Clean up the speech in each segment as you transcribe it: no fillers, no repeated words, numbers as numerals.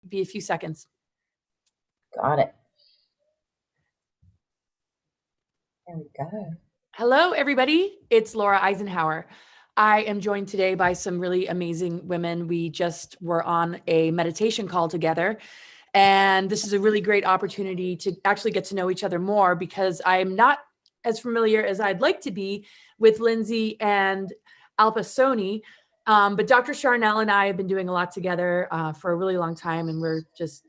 Be a few seconds. Got it. There we go. Hello, everybody. It's Laura Eisenhower. I am joined today by some really amazing women. We just were on a meditation call together, and this is a really great opportunity to actually get to know each other more, because I am not as familiar as I'd like to be with Lindsay and 𝗟𝘂𝗍𝗍. But Dr. Charnel and I have been doing a lot together for a really long time, and we're just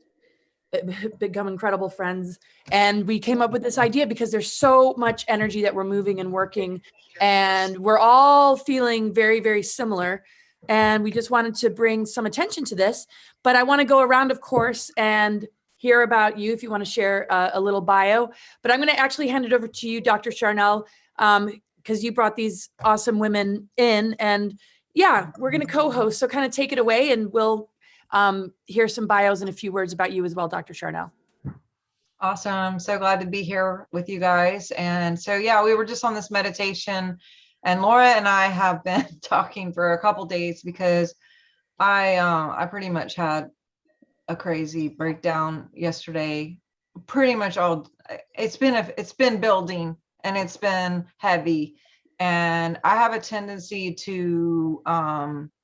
become incredible friends. And we came up with this idea because there's so much energy that we're moving and working, and we're all feeling very, very similar. And we just wanted to bring some attention to this. But I want to go around, of course, and hear about you if you want to share a little bio. But I'm going to actually hand it over to you, Dr. Charnel, because you brought these awesome women in. And yeah, we're going to co-host. So kind of take it away, and we'll hear some bios and a few words about you as well, Dr. Charnel. Awesome. So glad to be here with you guys. And so, yeah, we were just on this meditation, and Laura and I have been talking for a couple days because I pretty much had a crazy breakdown yesterday. Pretty much all, it's been building, and it's been heavy. And I have a tendency to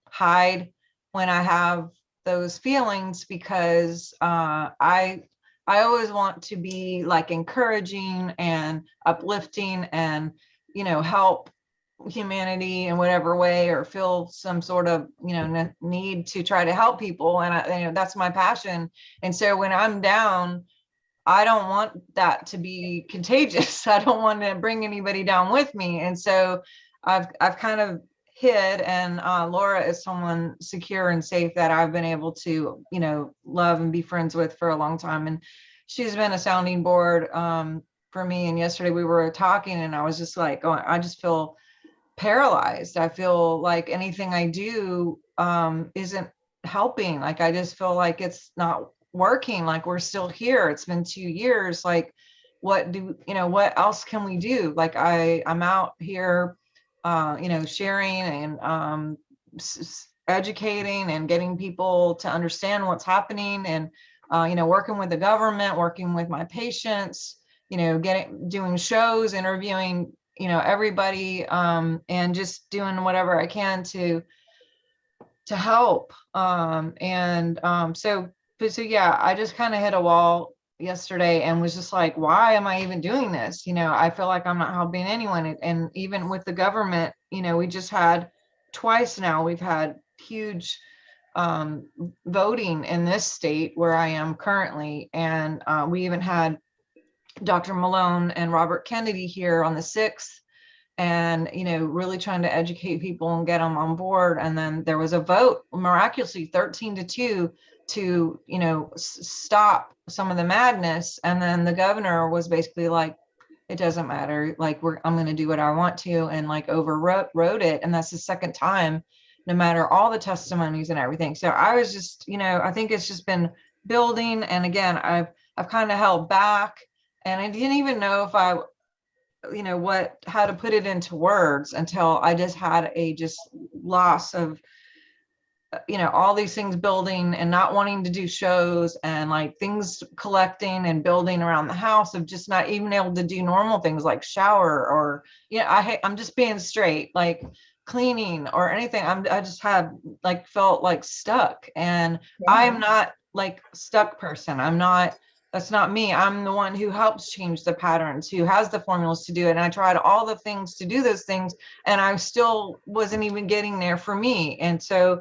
hide when I have those feelings, because I always want to be like encouraging and uplifting and, you know, help humanity in whatever way, or feel some sort of, you know, need to try to help people. And you know, that's my passion. And so when I'm down, I don't want that to be contagious. I don't want to bring anybody down with me. And so I've kind of hid, and Laura is someone secure and safe that I've been able to, you know, love and be friends with for a long time. And she's been a sounding board for me. And yesterday we were talking, and I was just like, oh, I just feel paralyzed. I feel like anything I do isn't helping. Like, I just feel like it's not working. Like, we're still here. It's been 2 years. Like, what else can we do? Like, I'm out here, you know, sharing and educating and getting people to understand what's happening, and you know, working with the government, working with my patients, you know, doing shows, interviewing, you know, everybody, and just doing whatever I can to help. So yeah, I just kind of hit a wall yesterday and was just like, why am I even doing this? You know, I feel like I'm not helping anyone. And even with the government, you know, we just had twice now, we've had huge voting in this state where I am currently. And we even had Dr. Malone and Robert Kennedy here on the 6th, and, you know, really trying to educate people and get them on board. And then there was a vote, miraculously 13-2, to, you know, stop some of the madness. And then the governor was basically like, it doesn't matter, like, I'm going to do what I want to, and like overrode it. And that's the second time, no matter all the testimonies and everything. So I was just, you know, I think it's just been building. And again, I've kind of held back, and I didn't even know if I, you know, how to put it into words, until I just had a loss of, you know, all these things building, and not wanting to do shows, and like things collecting and building around the house, of just not even able to do normal things like shower, or, you know, I'm just being straight, like cleaning or anything. I just had like, felt like stuck. And I'm not like stuck person. That's not me. I'm the one who helps change the patterns, who has the formulas to do it. And I tried all the things to do those things, and I still wasn't even getting there for me. And so,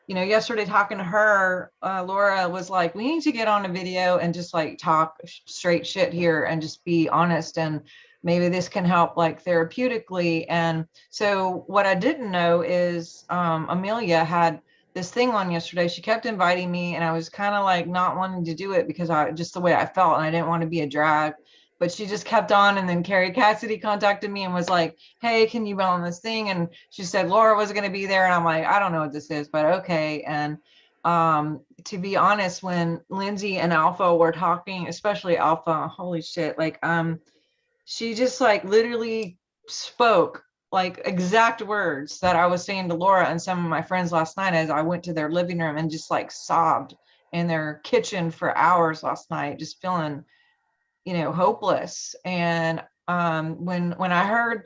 you know, yesterday talking to her, Laura was like, we need to get on a video and just like talk straight shit here and just be honest. And maybe this can help like therapeutically. And so what I didn't know is Amelia had this thing on yesterday. She kept inviting me, and I was kind of like not wanting to do it because just the way I felt, and I didn't want to be a drag. But she just kept on. And then 𝗟𝘂𝗍𝗍 contacted me and was like, hey, can you be on this thing? And she said Laura was going to be there. And I'm like, I don't know what this is, but okay. And to be honest, when Lindsay and Alpha were talking, especially Alpha, holy shit, like she just like literally spoke like exact words that I was saying to Laura and some of my friends last night as I went to their living room, and just like sobbed. in their kitchen for hours last night, just feeling, you know, hopeless. And when I heard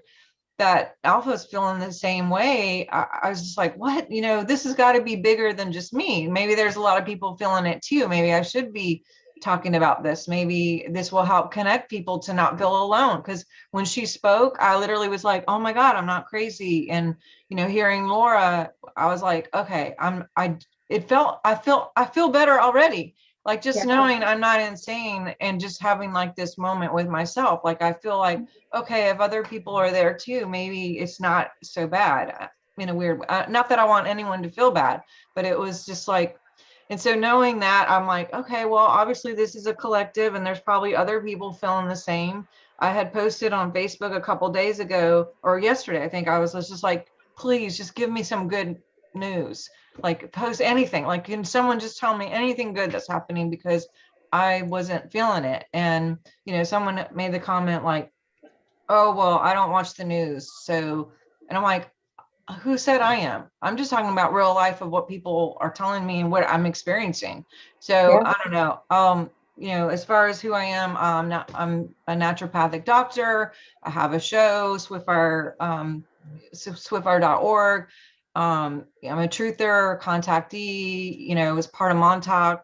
that Alpha's feeling the same way, I was just like, what? You know, this has got to be bigger than just me. Maybe there's a lot of people feeling it too. Maybe I should be talking about this. Maybe this will help connect people to not feel alone. Because when she spoke, I literally was like, oh my God, I'm not crazy. And, you know, hearing Laura, I was like, okay, I feel better already. Like just knowing I'm not insane and just having like this moment with myself. Like, I feel like, okay, if other people are there too, maybe it's not so bad in a weird, not that I want anyone to feel bad, but it was just like, and so knowing that, I'm like, okay, well, obviously this is a collective and there's probably other people feeling the same. I had posted on Facebook a couple days ago or yesterday, I think I was just like, please just give me some good news, like post anything, like can someone just tell me anything good that's happening, because I wasn't feeling it. And, you know, someone made the comment like, oh, well, I don't watch the news. So, and I'm like, who said I am? I'm just talking about real life of what people are telling me and what I'm experiencing. So I don't know. You know, as far as who I am, I'm a naturopathic doctor. I have a show, 𝗦𝘂𝗶𝗆𝗏.org. I'm a truther, contactee, you know, as part of Montauk.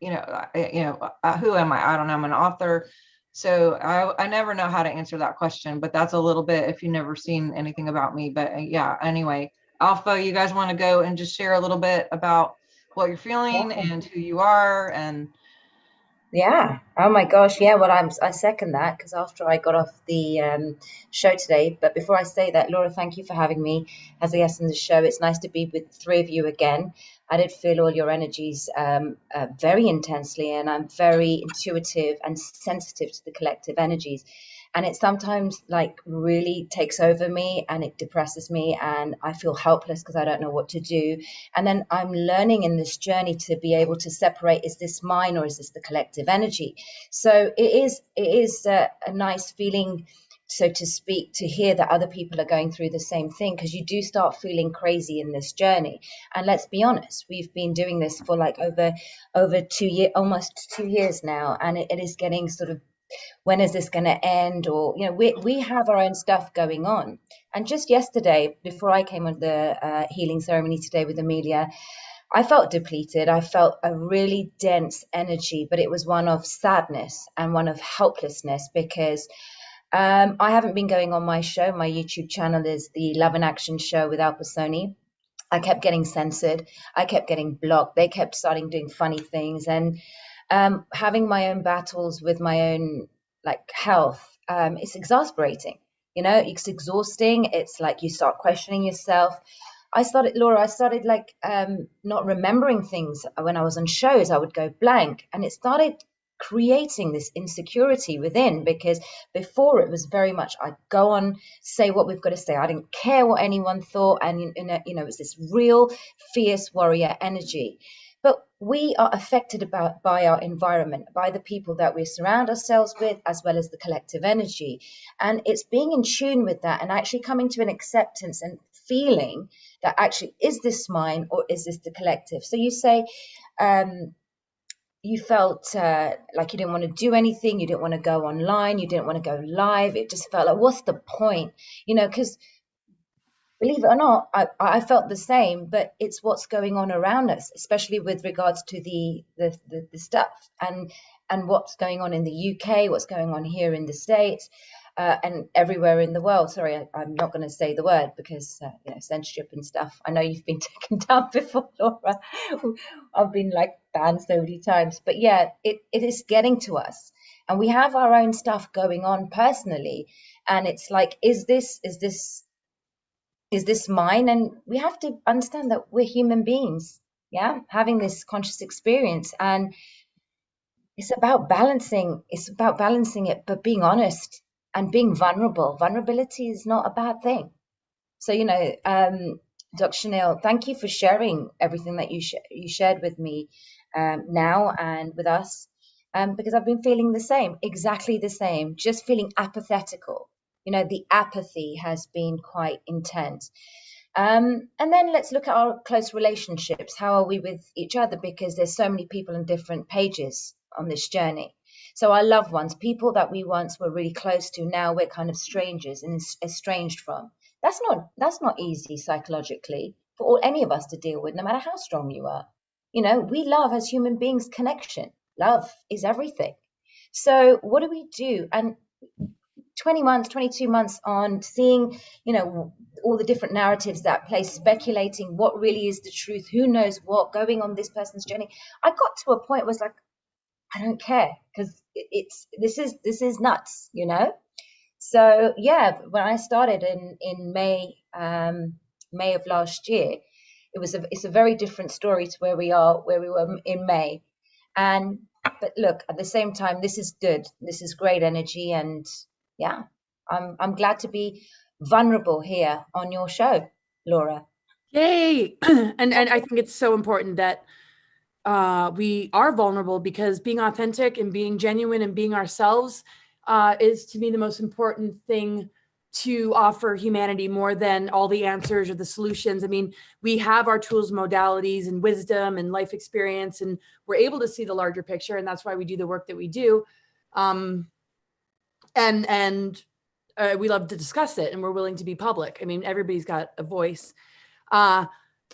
Who am I? I don't know. I'm an author. So I never know how to answer that question, but that's a little bit if you've never seen anything about me. But yeah, anyway, Alpha, you guys want to go and just share a little bit about what you're feeling and who you are? And Yeah. Oh my gosh. Yeah. Well, I second that, because after I got off the show today, but before I say that, Laura, thank you for having me as a guest on the show. It's nice to be with the three of you again. I did feel all your energies very intensely, and I'm very intuitive and sensitive to the collective energies. And it sometimes like really takes over me and it depresses me and I feel helpless because I don't know what to do. And then I'm learning in this journey to be able to separate, is this mine or is this the collective energy? So it is a nice feeling, so to speak, to hear that other people are going through the same thing, because you do start feeling crazy in this journey. And let's be honest, we've been doing this for like over 2 years, almost 2 years now, and it is getting sort of, when is this going to end? Or, you know, we have our own stuff going on. And just yesterday, before I came on the healing ceremony today with Amelia, I felt depleted. I felt a really dense energy, but it was one of sadness and one of helplessness, because I haven't been going on my show. My YouTube channel is the Love and Action Show with 𝗷𝘂𝗍𝗍. I kept getting censored. I kept getting blocked. They kept starting doing funny things. And having my own battles with my own like health, it's exasperating. You know, it's exhausting. It's like you start questioning yourself. Laura, I started like not remembering things when I was on shows. I would go blank, and it started creating this insecurity within, because before it was very much I'd go on, say what we've got to say. I didn't care what anyone thought, and you know, it was this real fierce warrior energy. But we are affected by our environment, by the people that we surround ourselves with, as well as the collective energy. And it's being in tune with that and actually coming to an acceptance and feeling that actually, is this mine or is this the collective? So you say you felt like you didn't want to do anything, you didn't want to go online, you didn't want to go live. It just felt like, what's the point? You know, because believe it or not, I felt the same, but it's what's going on around us, especially with regards to the stuff and what's going on in the UK, what's going on here in the States, and everywhere in the world. Sorry, I'm not going to say the word because, you know, censorship and stuff. I know you've been taken down before, Laura. I've been like banned so many times. But yeah, it is getting to us. And we have our own stuff going on personally. And it's like, is this mine? And we have to understand that we're human beings, yeah, having this conscious experience. And it's about balancing it, but being honest and being vulnerable. Vulnerability is not a bad thing. So, you know, Dr. Chanel, thank you for sharing everything that you shared with me now and with us, because I've been feeling the same, exactly the same, just feeling apathetical. You know, the apathy has been quite intense. And then let's look at our close relationships. How are we with each other? Because there's so many people on different pages on this journey. So our loved ones, people that we once were really close to, now we're kind of strangers and estranged from. That's not easy psychologically for any of us to deal with, no matter how strong you are. You know, we love as human beings connection. Love is everything. So what do we do? And 20 months, 22 months on, seeing, you know, all the different narratives that play, speculating what really is the truth, who knows what, going on this person's journey. I got to a point where it's like, I don't care, because this is nuts, you know. So yeah, when I started in May of last year, it's a very different story to where we were in May. But look, at the same time, this is good. This is great energy, and yeah, I'm glad to be vulnerable here on your show, Laura. Yay! And I think it's so important that we are vulnerable, because being authentic and being genuine and being ourselves is, to me, the most important thing to offer humanity, more than all the answers or the solutions. I mean, we have our tools, modalities, and wisdom and life experience, and we're able to see the larger picture. And that's why we do the work that we do. And we love to discuss it, and we're willing to be public. I mean, everybody's got a voice. But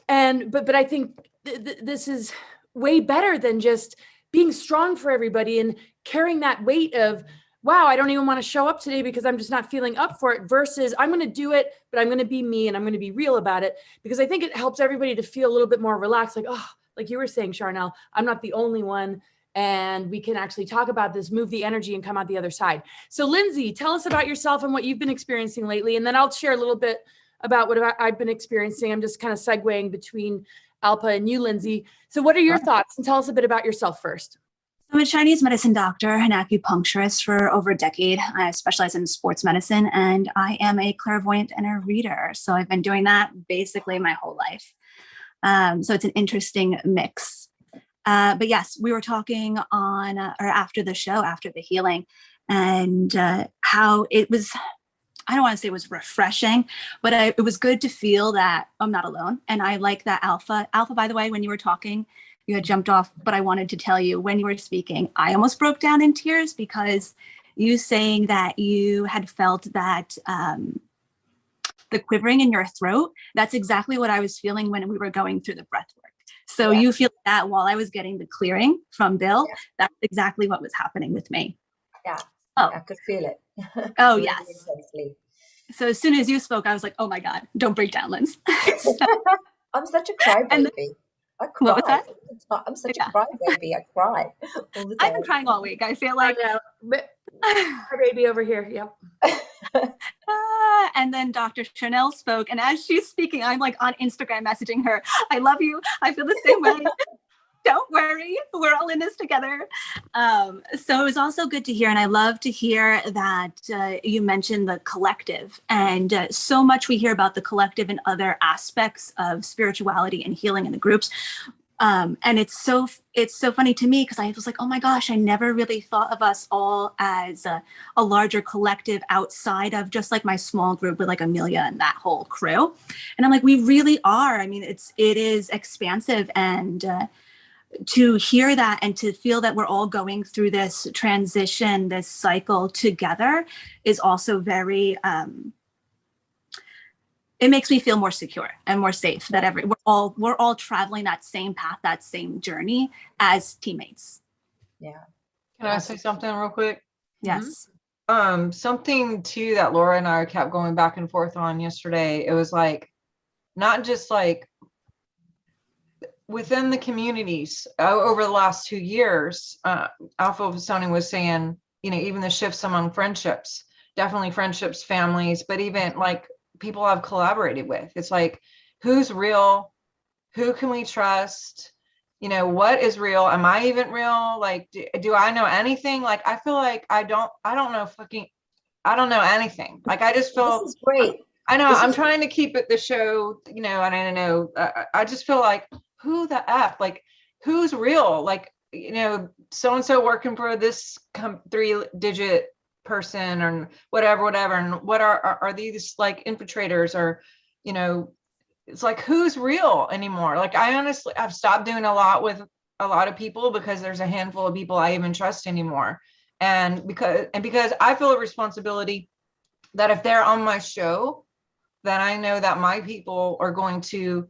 I think this is way better than just being strong for everybody and carrying that weight of, wow, I don't even want to show up today because I'm just not feeling up for it, versus I'm going to do it, but I'm going to be me and I'm going to be real about it. Because I think it helps everybody to feel a little bit more relaxed. Like, oh, like you were saying, Charnel, I'm not the only one. And we can actually talk about this, move the energy, and come out the other side. So Lindsay, tell us about yourself and what you've been experiencing lately. And then I'll share a little bit about what I've been experiencing. I'm just kind of segueing between Alpa and you, Lindsay. So what are your thoughts? And tell us a bit about yourself first. I'm a Chinese medicine doctor and acupuncturist for over a decade. I specialize in sports medicine, and I am a clairvoyant and a reader. So I've been doing that basically my whole life. So it's an interesting mix. But yes, we were talking on or after the show, after the healing, and how it was, I don't want to say it was refreshing, but it was good to feel that I'm not alone. And I like that Alpha, by the way, when you were talking, you had jumped off, but I wanted to tell you, when you were speaking, I almost broke down in tears, because you saying that you had felt that the quivering in your throat, that's exactly what I was feeling when we were going through the breath work. So you feel that while I was getting the clearing from Bill, that's exactly what was happening with me. Yeah, I could feel it. Oh, really yes. Intensely. So as soon as you spoke, I was like, oh my God, don't break down, Linz. I'm such a crybaby. I cry. What was that? I'm such a crybaby. I cry all the time. I've been crying all week. I feel like our baby over here. Yep. And then Dr. Chanel spoke, and as she's speaking, I'm like on Instagram messaging her, I love you. I feel the same way. Don't worry, we're all in this together. So it was also good to hear, and I love to hear that you mentioned the collective, and so much we hear about the collective in other aspects of spirituality and healing in the groups. And it's so funny to me, because I was like, oh my gosh, I never really thought of us all as a larger collective outside of just like my small group with like Amelia and that whole crew. And I'm like, we really are. I mean, it is expansive, and to hear that and to feel that we're all going through this transition, this cycle together, is also very, it makes me feel more secure and more safe that we're all traveling that same path, that same journey as teammates. Yeah. Can I say something real quick? Yes. Something too that Laura and I kept going back and forth on yesterday. It was like, not just like within the communities over the last 2 years, Alpha Sony was saying, you know, even the shifts among friendships, definitely friendships, families, but even like people I've collaborated with. It's like, who's real? Who can we trust? You know, what is real? Am I even real? Like, do I know anything? Like, I feel like I don't know anything. Like, I just feel, this is great. I know I'm trying to keep it the show, you know, and I know, I just feel like, who the F, like, who's real? Like, you know, so-and-so working for this 3-digit person or whatever. And what are these like infiltrators, or, you know, it's like, who's real anymore? Like, I've stopped doing a lot with a lot of people because there's a handful of people I even trust anymore. And because I feel a responsibility that if they're on my show, then I know that my people are going to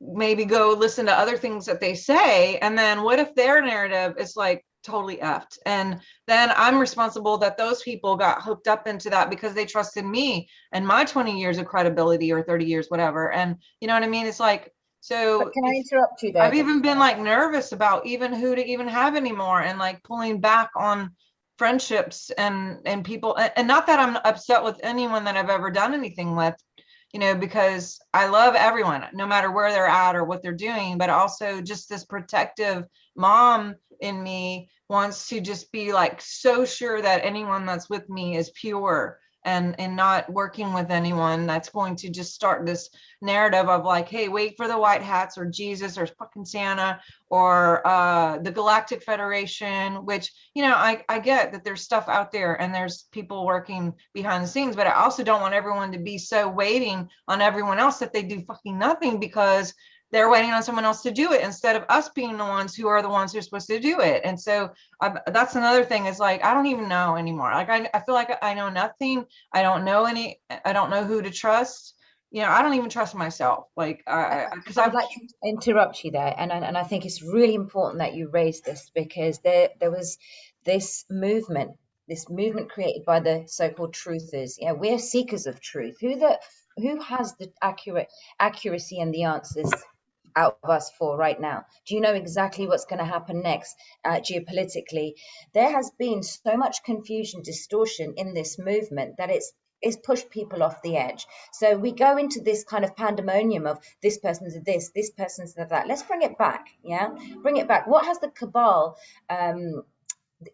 maybe go listen to other things that they say. And then what if their narrative is like totally effed? And then I'm responsible that those people got hooked up into that because they trusted me and my 20 years of credibility or 30 years, whatever. And you know what I mean? It's like, so but can I interrupt you there? I've even been like nervous about even who to even have anymore, and like pulling back on friendships and people. And not that I'm upset with anyone that I've ever done anything with, you know, because I love everyone, no matter where they're at or what they're doing, but also just this protective mom in me wants to just be like so sure that anyone that's with me is pure, and not working with anyone that's going to just start this narrative of like, hey, wait for the white hats or Jesus or fucking Santa or the Galactic Federation, which, you know, I get that there's stuff out there and there's people working behind the scenes, but I also don't want everyone to be so waiting on everyone else that they do fucking nothing because they're waiting on someone else to do it instead of us being the ones who are the ones who are supposed to do it. And so that's another thing, is like, I don't even know anymore. Like, I feel like I know nothing. I don't know who to trust. You know, I don't even trust myself. Like, because I'd like to interrupt you there. And I think it's really important that you raised this, because there was this movement created by the so-called truthers. Yeah, we're seekers of truth. Who has the accuracy and the answers out of us for right now? Do you know exactly what's going to happen next geopolitically? There has been so much confusion, distortion in this movement that it's pushed people off the edge. So we go into this kind of pandemonium of this person's this person's that. Let's bring it back. Yeah, bring it back. What has the cabal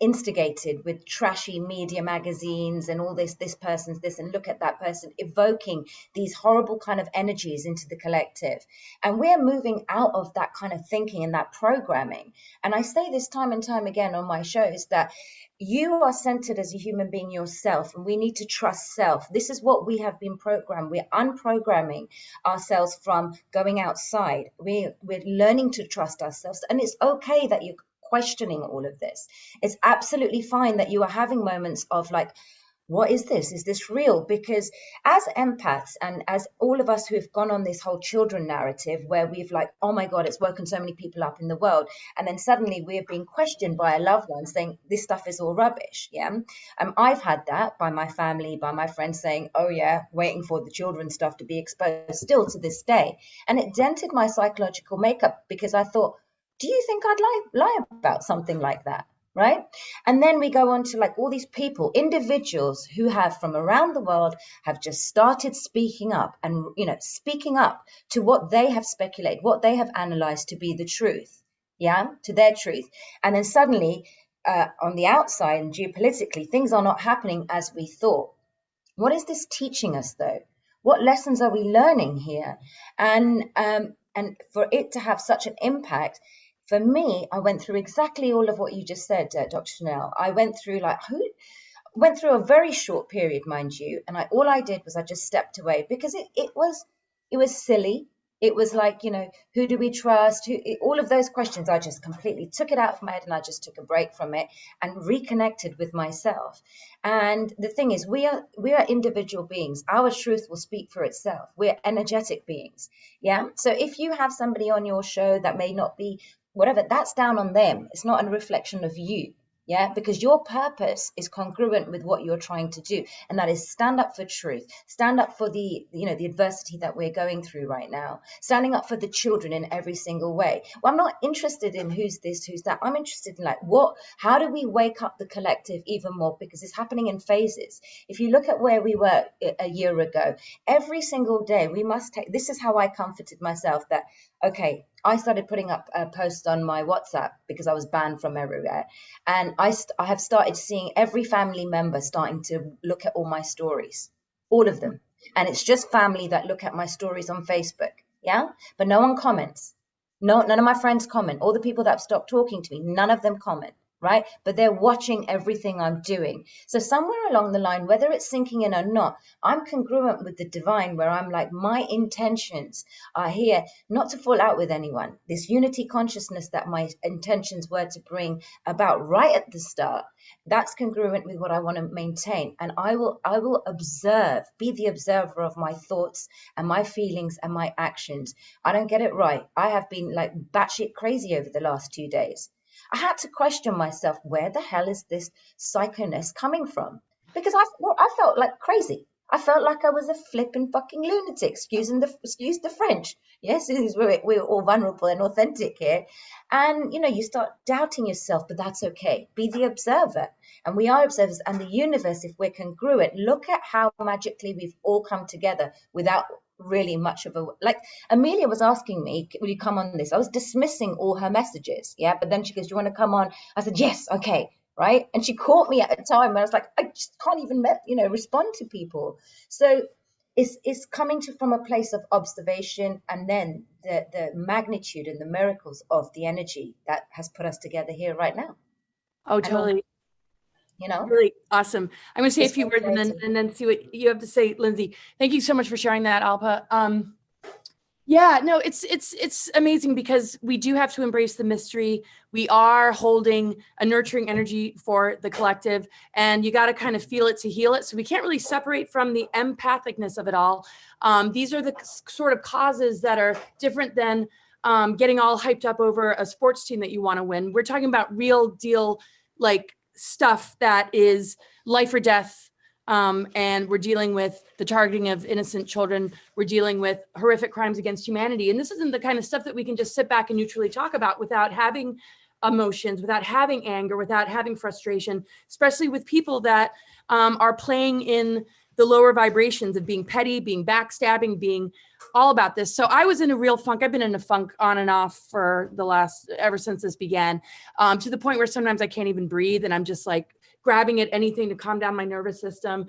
instigated with trashy media magazines and all this person's this, and look at that person, evoking these horrible kind of energies into the collective? And we're moving out of that kind of thinking and that programming. And I say this time and time again on my shows, that you are centered as a human being yourself, and we need to trust self. This is what we have been programmed. We're unprogramming ourselves from going outside. We're learning to trust ourselves, and it's okay that you questioning all of this. It's absolutely fine that you are having moments of like, what is this? Is this real? Because as empaths, and as all of us who have gone on this whole children narrative where we've like, oh my God, it's woken so many people up in the world. And then suddenly we're being questioned by a loved one saying this stuff is all rubbish. Yeah. I've had that by my family, by my friends saying, oh yeah, waiting for the children stuff to be exposed still to this day. And it dented my psychological makeup, because I thought, do you think I'd lie about something like that? Right? And then we go on to like all these people, individuals who have from around the world have just started speaking up, and, you know, speaking up to what they have speculated, what they have analyzed to be the truth. Yeah, to their truth. And then suddenly on the outside and geopolitically, things are not happening as we thought. What is this teaching us though? What lessons are we learning here? And for it to have such an impact, for me, I went through exactly all of what you just said, Dr. Chanel. I went through a very short period, mind you, and all I did was I just stepped away, because it was silly. It was like, you know, who do we trust? All of those questions, I just completely took it out of my head, and I just took a break from it and reconnected with myself. And the thing is, we are individual beings. Our truth will speak for itself. We're energetic beings. Yeah. So if you have somebody on your show that may not be whatever, that's down on them. It's not a reflection of you. Yeah, because your purpose is congruent with what you're trying to do, and that is stand up for truth, stand up for the adversity that we're going through right now, standing up for the children in every single way. Well, I'm not interested in who's this, who's that. I'm interested in like how do we wake up the collective even more, because it's happening in phases. If you look at where we were a year ago, every single day we must take. This is how I comforted myself that, okay, I started putting up posts on my WhatsApp because I was banned from everywhere. And I have started seeing every family member starting to look at all my stories, all of them. And it's just family that look at my stories on Facebook. Yeah. But no one comments. No, none of my friends comment. All the people that have stopped talking to me, none of them comment. right? But they're watching everything I'm doing. So somewhere along the line, whether it's sinking in or not, I'm congruent with the divine, where I'm like, my intentions are here not to fall out with anyone. This unity consciousness that my intentions were to bring about right at the start, that's congruent with what I want to maintain. And I will observe, be the observer of my thoughts and my feelings and my actions. I don't get it right. I have been like batshit crazy over the last 2 days. I had to question myself, where the hell is this psychoness coming from? Because I felt like crazy. I felt like I was a flipping fucking lunatic, excuse the French. Yes, we're all vulnerable and authentic here. And, you know, you start doubting yourself, but that's okay. Be the observer. And we are observers. And the universe, if we're congruent, look at how magically we've all come together without really much of a, like Amelia was asking me, will you come on this? I was dismissing all her messages. Yeah. But then she goes, do you want to come on? I said, yes. Okay. Right. And she caught me at a time when I was like, I just can't even, respond to people. So it's coming from a place of observation, and then the magnitude and the miracles of the energy that has put us together here right now. Oh, totally. Really awesome. I'm going to say a few words and then see what you have to say, Lindsay. Thank you so much for sharing that, Alpa. Yeah, no, it's amazing, because we do have to embrace the mystery. We are holding a nurturing energy for the collective, and you got to kind of feel it to heal it. So we can't really separate from the empathicness of it all. These are the sort of causes that are different than getting all hyped up over a sports team that you want to win. We're talking about real deal, like stuff that is life or death. And we're dealing with the targeting of innocent children. We're dealing with horrific crimes against humanity. And this isn't the kind of stuff that we can just sit back and neutrally talk about without having emotions, without having anger, without having frustration, especially with people that are playing in the lower vibrations of being petty, being backstabbing, being all about this. So I was in a real funk. I've been in a funk on and off for ever since this began, to the point where sometimes I can't even breathe. And I'm just like grabbing at anything to calm down my nervous system,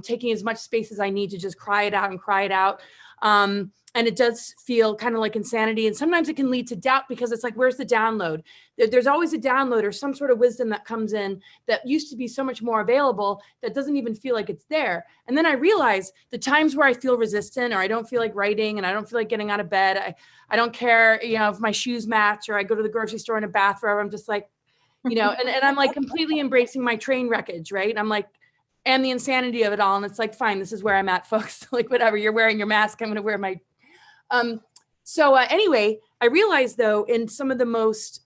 taking as much space as I need to just cry it out. And it does feel kind of like insanity. And sometimes it can lead to doubt, because it's like, where's the download? There's always a download or some sort of wisdom that comes in that used to be so much more available that doesn't even feel like it's there. And then I realize the times where I feel resistant, or I don't feel like writing, and I don't feel like getting out of bed. I don't care, if my shoes match, or I go to the grocery store in a bathrobe. I'm just like, and I'm like completely embracing my train wreckage, right? I'm like, and the insanity of it all. And it's like, fine, this is where I'm at, folks. Like, whatever, you're wearing your mask, I'm going to wear my, anyway, I realized though, in some of the most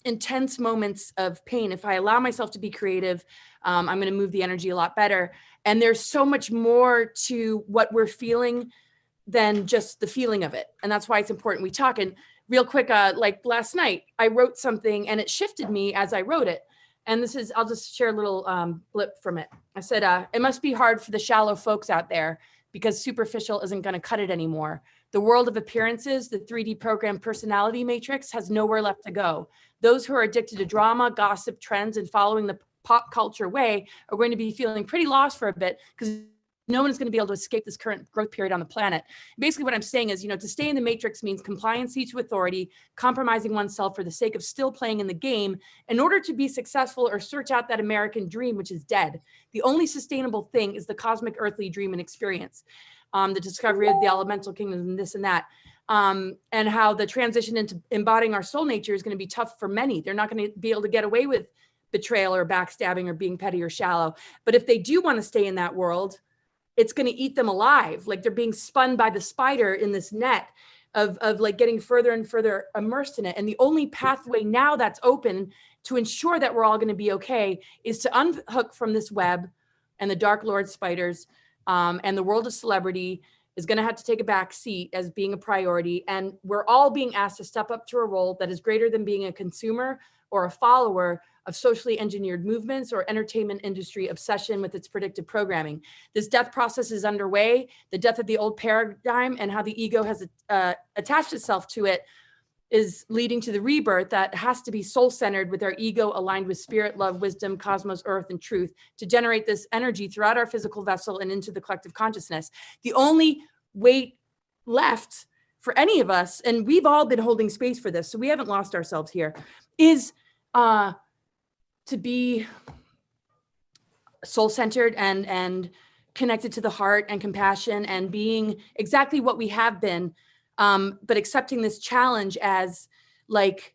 intense moments of pain, if I allow myself to be creative, I'm going to move the energy a lot better. And there's so much more to what we're feeling than just the feeling of it. And that's why it's important we talk. And real quick, like last night, I wrote something and it shifted me as I wrote it. And I'll just share a little blip from it. I said, it must be hard for the shallow folks out there, because superficial isn't going to cut it anymore. The world of appearances, the 3D programmed personality matrix, has nowhere left to go. Those who are addicted to drama, gossip, trends, and following the pop culture way are going to be feeling pretty lost for a bit, because no one is going to be able to escape this current growth period on the planet. Basically what I'm saying is, to stay in the matrix means compliancy to authority, compromising oneself for the sake of still playing in the game in order to be successful or search out that American dream, which is dead. The only sustainable thing is the cosmic earthly dream and experience, the discovery of the elemental kingdom and this and that. And how the transition into embodying our soul nature is going to be tough for many. They're not going to be able to get away with betrayal or backstabbing or being petty or shallow. But if they do want to stay in that world, it's going to eat them alive. Like they're being spun by the spider in this net of like getting further and further immersed in it. And the only pathway now that's open to ensure that we're all going to be okay is to unhook from this web and the Dark Lord spiders, and the world of celebrity is going to have to take a back seat as being a priority. And we're all being asked to step up to a role that is greater than being a consumer or a follower of socially engineered movements or entertainment industry obsession with its predictive programming. This death process is underway. The death of the old paradigm and how the ego has attached itself to it is leading to the rebirth that has to be soul-centered, with our ego aligned with spirit, love, wisdom, cosmos, earth, and truth, to generate this energy throughout our physical vessel and into the collective consciousness. The only way left for any of us, and we've all been holding space for this, so we haven't lost ourselves here, is to be soul-centered and connected to the heart and compassion and being exactly what we have been, but accepting this challenge as like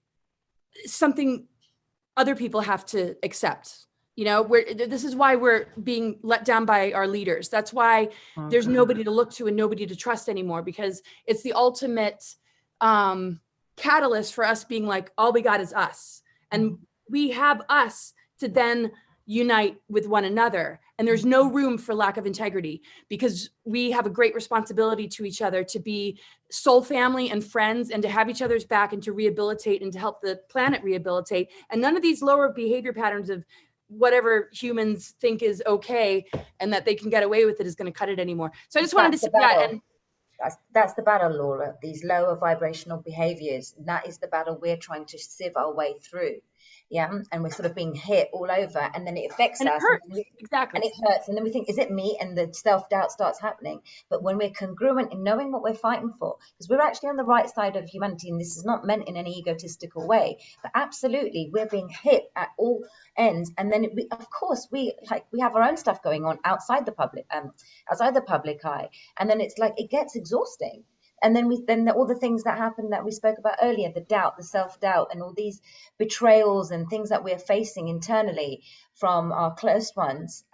something other people have to accept. You know, this is why we're being let down by our leaders. That's why there's nobody to look to and nobody to trust anymore, because it's the ultimate catalyst for us being like, all we got is us. And we have us to then unite with one another. And there's no room for lack of integrity, because we have a great responsibility to each other to be soul family and friends, and to have each other's back, and to rehabilitate and to help the planet rehabilitate. And none of these lower behavior patterns of whatever humans think is okay and that they can get away with it is going to cut it anymore. So I just wanted to say that. And that's the battle, Laura. These lower vibrational behaviors, that is the battle we're trying to sieve our way through. Yeah, and we're sort of being hit all over, and then it affects us. It hurts. Exactly. And it hurts, and then we think, is it me? And the self-doubt starts happening. But when we're congruent in knowing what we're fighting for, because we're actually on the right side of humanity, and this is not meant in any egotistical way, but absolutely, we're being hit at all ends. And then, of course, we have our own stuff going on outside the public eye, and then it's like it gets exhausting. And then all the things that happen that we spoke about earlier, the doubt, the self-doubt, and all these betrayals and things that we're facing internally from our close ones,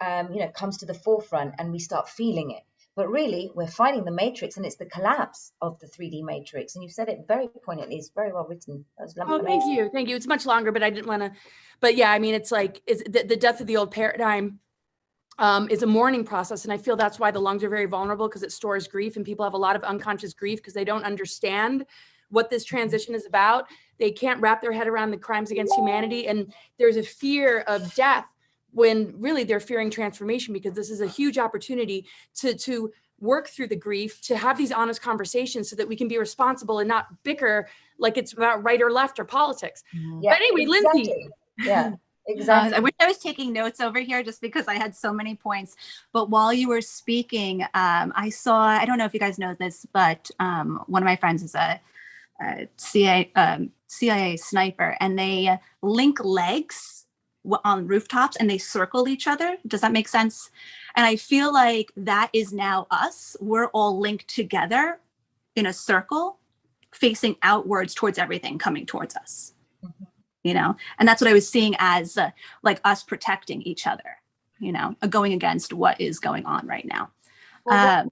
comes to the forefront, and we start feeling it. But really, we're fighting the matrix, and it's the collapse of the 3D matrix. And you said it very poignantly. It's very well written. Oh, thank you. Thank you. It's much longer, but I didn't want to. But yeah, I mean, it's like the death of the old paradigm is a mourning process. And I feel that's why the lungs are very vulnerable, because it stores grief, and people have a lot of unconscious grief because they don't understand what this transition is about. They can't wrap their head around the crimes against humanity. And there's a fear of death when really they're fearing transformation, because this is a huge opportunity to work through the grief, to have these honest conversations so that we can be responsible and not bicker like it's about right or left or politics. Yeah, but anyway, exactly. Lindsay. Yeah. Exactly. I wish I was taking notes over here just because I had so many points. But while you were speaking, I saw, I don't know if you guys know this, but one of my friends is a CIA sniper, and they link legs on rooftops and they circle each other. Does that make sense? And I feel like that is now us. We're all linked together in a circle, facing outwards towards everything coming towards us. And that's what I was seeing as like us protecting each other, going against what is going on right now. Well,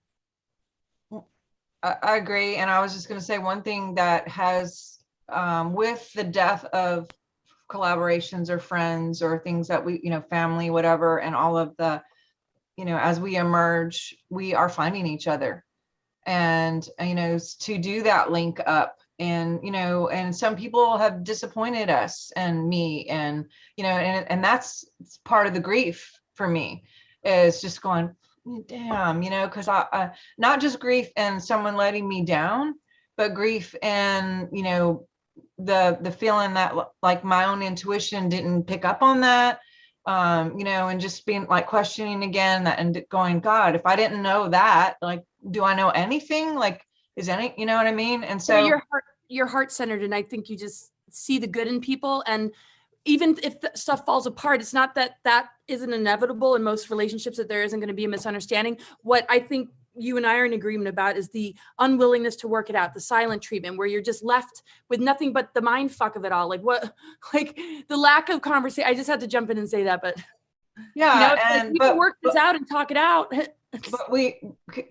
I agree. And I was just going to say one thing that has, with the death of collaborations or friends or things that we, family, whatever, and all of the, as we emerge, we are finding each other. And, to do that link up. And, and some people have disappointed us and me, and, and that's part of the grief for me, is just going, damn, because I not just grief and someone letting me down, but grief and, the feeling that like my own intuition didn't pick up on that, and just being like questioning again that, and going, God, if I didn't know that, like, do I know anything? Like, is any, you know what I mean? And so you're heart-centered, and I think you just see the good in people. And even if the stuff falls apart, it's not that isn't inevitable in most relationships, that there isn't going to be a misunderstanding. What I think you and I are in agreement about is the unwillingness to work it out, the silent treatment, where you're just left with nothing but the mind fuck of it all. Like the lack of conversation. I just had to jump in and say that, but yeah, we can work this out and talk it out. But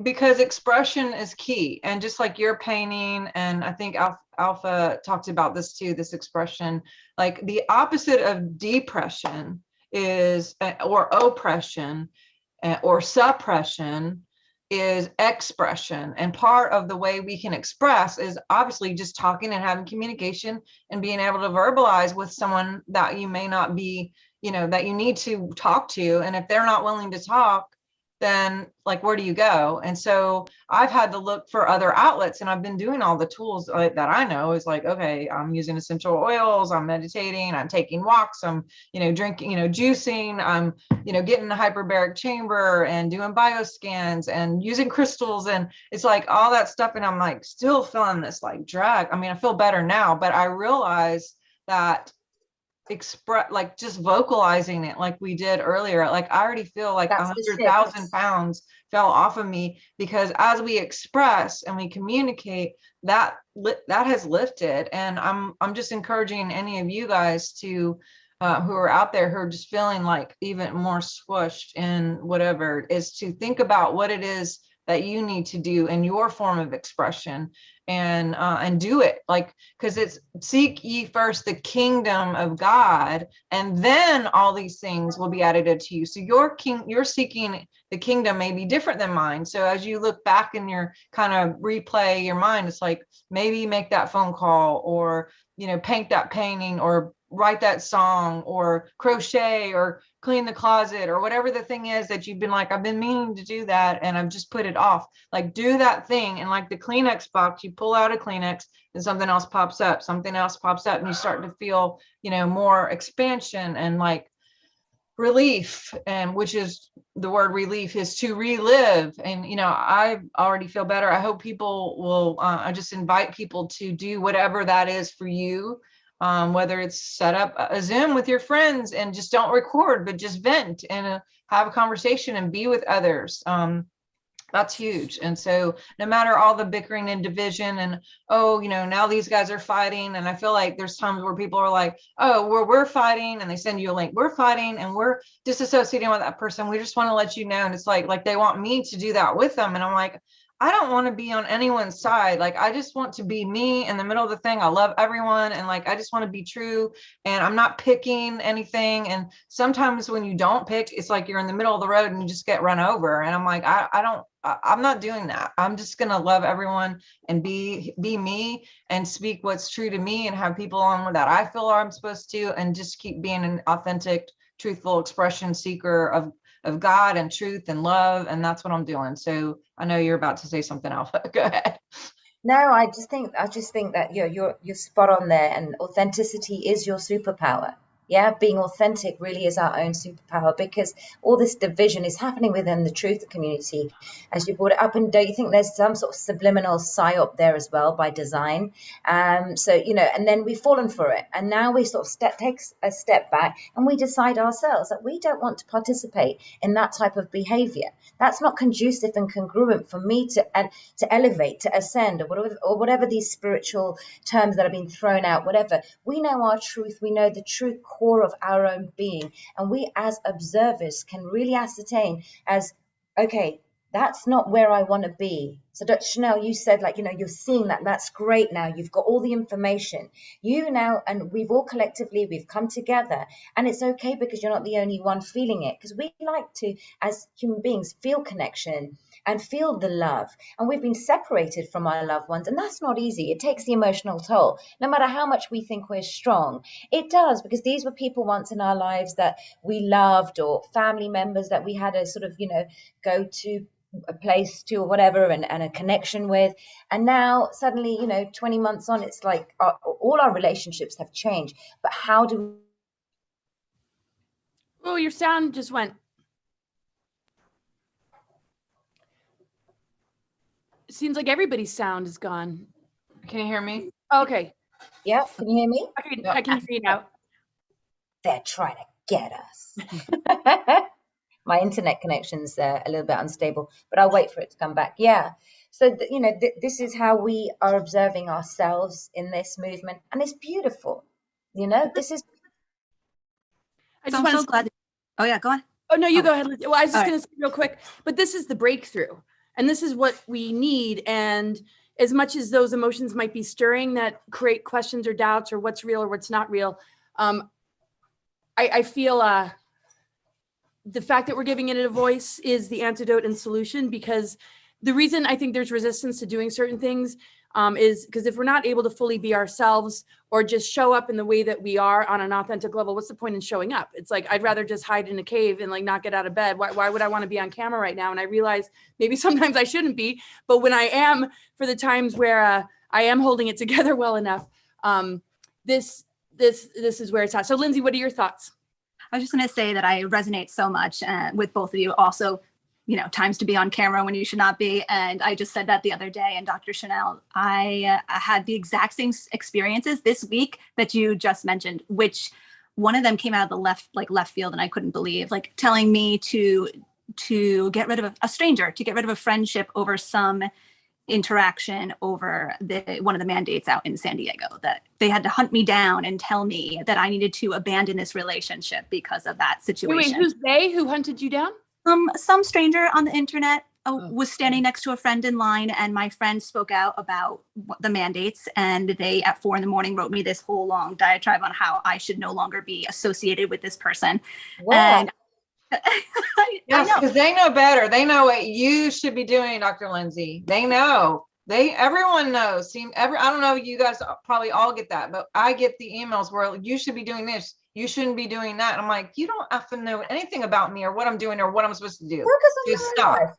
because expression is key, and just like you're painting, and I think Alpha talked about this too, this expression, like the opposite of depression is, or oppression, or suppression is expression. And part of the way we can express is obviously just talking and having communication and being able to verbalize with someone that you may not be, that you need to talk to. And if they're not willing to talk, then like, where do you go? And so I've had to look for other outlets, and I've been doing all the tools that I know is like, okay, I'm using essential oils, I'm meditating, I'm taking walks, I'm, drinking, juicing, I'm, getting the hyperbaric chamber and doing bioscans and using crystals. And it's like all that stuff. And I'm like, still feeling this like drag. I mean, I feel better now, but I realize that express, like just vocalizing it like we did earlier. Like I already feel like 100,000 pounds fell off of me, because as we express and we communicate, that has lifted. And I'm just encouraging any of you guys to who are out there who are just feeling like even more squished in whatever, is to think about what it is that you need to do in your form of expression, and do it, like, because it's seek ye first the kingdom of God, and then all these things will be added to you. So you're seeking the kingdom may be different than mine. So as you look back in your kind of replay your mind, it's like maybe make that phone call, or paint that painting, or write that song, or crochet, or clean the closet, or whatever the thing is that you've been like, I've been meaning to do that and I've just put it off. Like do that thing. And like the Kleenex box, you pull out a Kleenex and something else pops up, and you start to feel, more expansion and like relief. And which is the word relief is to relive. And I already feel better. I hope people will, I just invite people to do whatever that is for you. Whether it's set up a Zoom with your friends and just don't record, but just vent and have a conversation and be with others. That's huge. And so no matter all the bickering and division and, now these guys are fighting. And I feel like there's times where people are like, oh, we're fighting, and they send you a link. We're fighting and we're disassociating with that person. We just want to let you know. And it's like they want me to do that with them. And I'm like, I don't want to be on anyone's side. Like, I just want to be me in the middle of the thing. I love everyone. And like, I just want to be true, and I'm not picking anything. And sometimes when you don't pick, it's like you're in the middle of the road and you just get run over. And I'm like, I'm not doing that. I'm just going to love everyone and be me and speak what's true to me, and have people on that I feel I'm supposed to, and just keep being an authentic, truthful expression seeker of God and truth and love. And that's what I'm doing. So I know you're about to say something else. Go ahead. No, I just think that you're spot on there, and authenticity is your superpower. Yeah, being authentic really is our own superpower, because all this division is happening within the truth community, as you brought it up. And don't you think there's some sort of subliminal psyop there as well by design? So, and then we've fallen for it. And now we sort of take a step back, and we decide ourselves that we don't want to participate in that type of behavior. That's not conducive and congruent for me to elevate, to ascend, or whatever these spiritual terms that have been thrown out, whatever. We know our truth. We know the true core of our own being, and we as observers can really ascertain as, okay, that's not where I want to be. So Dr. Chanel, you said, like, you're seeing that. That's great. Now you've got all the information. And we've all collectively, we've come together, and it's okay, because you're not the only one feeling it, because we like to, as human beings, feel connection and feel the love. And we've been separated from our loved ones, and that's not easy. It takes the emotional toll. No matter how much we think we're strong, it does, because these were people once in our lives that we loved, or family members that we had a sort of, go to a place to, or whatever, and a connection with. And now suddenly, 20 months on, it's like all our relationships have changed. But how do Oh, your sound just went. It seems like everybody's sound is gone. Can you hear me? Okay. Yeah, can you hear me? I can hear you now. They're trying to get us. My internet connection's a little bit unstable, but I'll wait for it to come back. Yeah. So, this is how we are observing ourselves in this movement. And it's beautiful. This is. I'm so glad. Oh, yeah, go on. Oh, no, you go ahead. Well, I was just going to say real quick, but this is the breakthrough. And this is what we need. And as much as those emotions might be stirring that create questions or doubts or what's real or what's not real, I feel the fact that we're giving it a voice is the antidote and solution, because the reason I think there's resistance to doing certain things is because if we're not able to fully be ourselves, or just show up in the way that we are on an authentic level, what's the point in showing up? It's like, I'd rather just hide in a cave and like not get out of bed. Why would I want to be on camera right now? And I realize maybe sometimes I shouldn't be, but when I am, for the times where I am holding it together well enough, this is where it's at. So Lindsay, what are your thoughts? I was just going to say that I resonate so much with both of you. Also, times to be on camera when you should not be. And I just said that the other day. And Dr. Chanel, I had the exact same experiences this week that you just mentioned, which one of them came out of the left field, and I couldn't believe, like telling me to get rid of a stranger, to get rid of a friendship over some interaction over one of the mandates out in San Diego, that they had to hunt me down and tell me that I needed to abandon this relationship because of that situation. Wait, who's they? Who hunted you down? Some stranger on the internet was standing next to a friend in line, and my friend spoke out about the mandates, and they at 4 a.m. wrote me this whole long diatribe on how I should no longer be associated with this person. Wow. And Yes, because they know better. They know what you should be doing, Dr. Lindsay. They know. Everyone knows. I don't know, you guys probably all get that, but I get the emails where you should be doing this, you shouldn't be doing that. And I'm like, you don't have to know anything about me or what I'm doing or what I'm supposed to do. Just stop.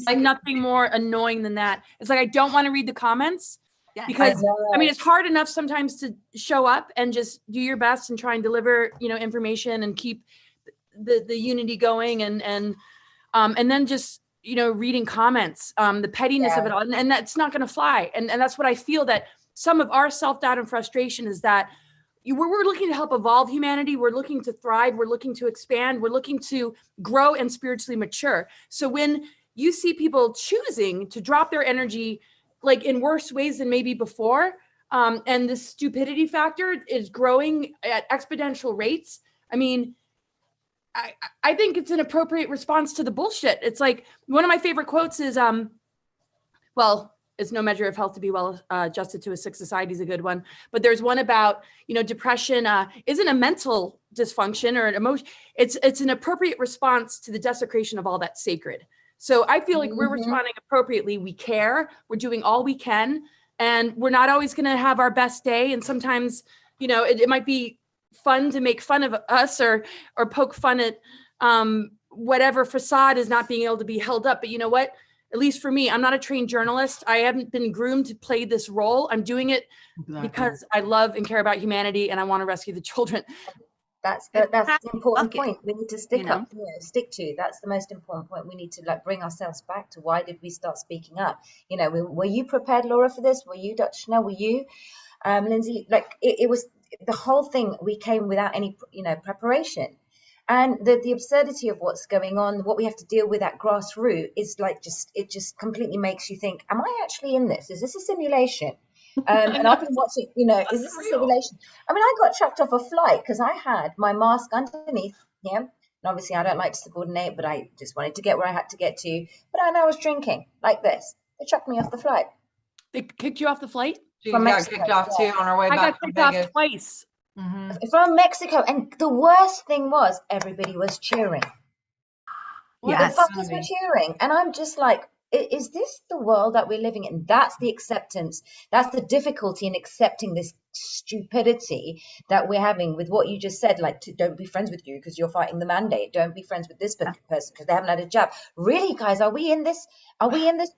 Like nothing more annoying than that. It's like, I don't want to read the comments. Yes. Because I mean, it's hard enough sometimes to show up and just do your best and try and deliver, information and keep the unity going, and then just reading comments, the pettiness of it all, and that's not going to fly. And that's what I feel, that some of our self-doubt and frustration is that we're looking to help evolve humanity. We're looking to thrive. We're looking to expand. We're looking to grow and spiritually mature. So when you see people choosing to drop their energy like in worse ways than maybe before, and the stupidity factor is growing at exponential rates, I mean, I think it's an appropriate response to the bullshit. It's like, one of my favorite quotes is, well, it's no measure of health to be well adjusted to a sick society is a good one. But there's one about, depression isn't a mental dysfunction or an emotion. It's an appropriate response to the desecration of all that's sacred. So I feel like we're responding appropriately. We care. We're doing all we can. And we're not always going to have our best day. And sometimes, it might be fun to make fun of us or poke fun at whatever facade is not being able to be held up. But you know what? At least for me, I'm not a trained journalist. I haven't been groomed to play this role. I'm doing it because I love and care about humanity, and I want to rescue the children. That's the important point. We need to stick to. That's the most important point. We need to bring ourselves back to, why did we start speaking up? Were you prepared, Laura, for this? Were you, Dr. Chanel? Were you, Lindsay? It was the whole thing. We came without any, preparation. And the absurdity of what's going on, what we have to deal with at grassroots is it just completely makes you think, am I actually in this? Is this a simulation? And I've been watching, is this a simulation? I mean, I got chucked off a flight because I had my mask underneath here. And obviously I don't like to subordinate, but I just wanted to get where I had to get to. But I was drinking like this. They chucked me off the flight. They kicked you off the flight? She got kicked off too on her way back. I got kicked off twice. From Mexico, and the worst thing was everybody was cheering. Yes. The fuckers were cheering, and I'm just like, is this the world that we're living in? That's the acceptance. That's the difficulty in accepting this stupidity that we're having with what you just said. Don't be friends with you because you're fighting the mandate. Don't be friends with this person because they haven't had a jab. Really, guys, are we in this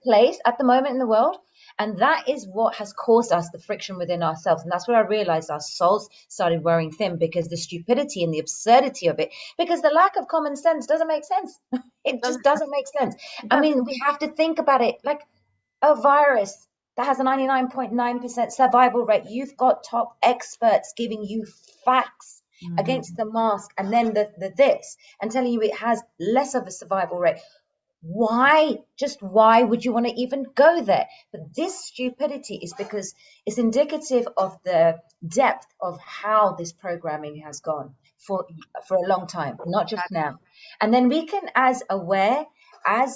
place at the moment in the world? And that is what has caused us the friction within ourselves. And that's where I realized our souls started wearing thin, because the stupidity and the absurdity of it, because the lack of common sense doesn't make sense. It just doesn't make sense. I mean, we have to think about it like a virus that has a 99.9% survival rate. You've got top experts giving you facts against the mask, and then the this, and telling you it has less of a survival rate. Why would you want to even go there? But this stupidity is because it's indicative of the depth of how this programming has gone for a long time, not just now. And then we can, as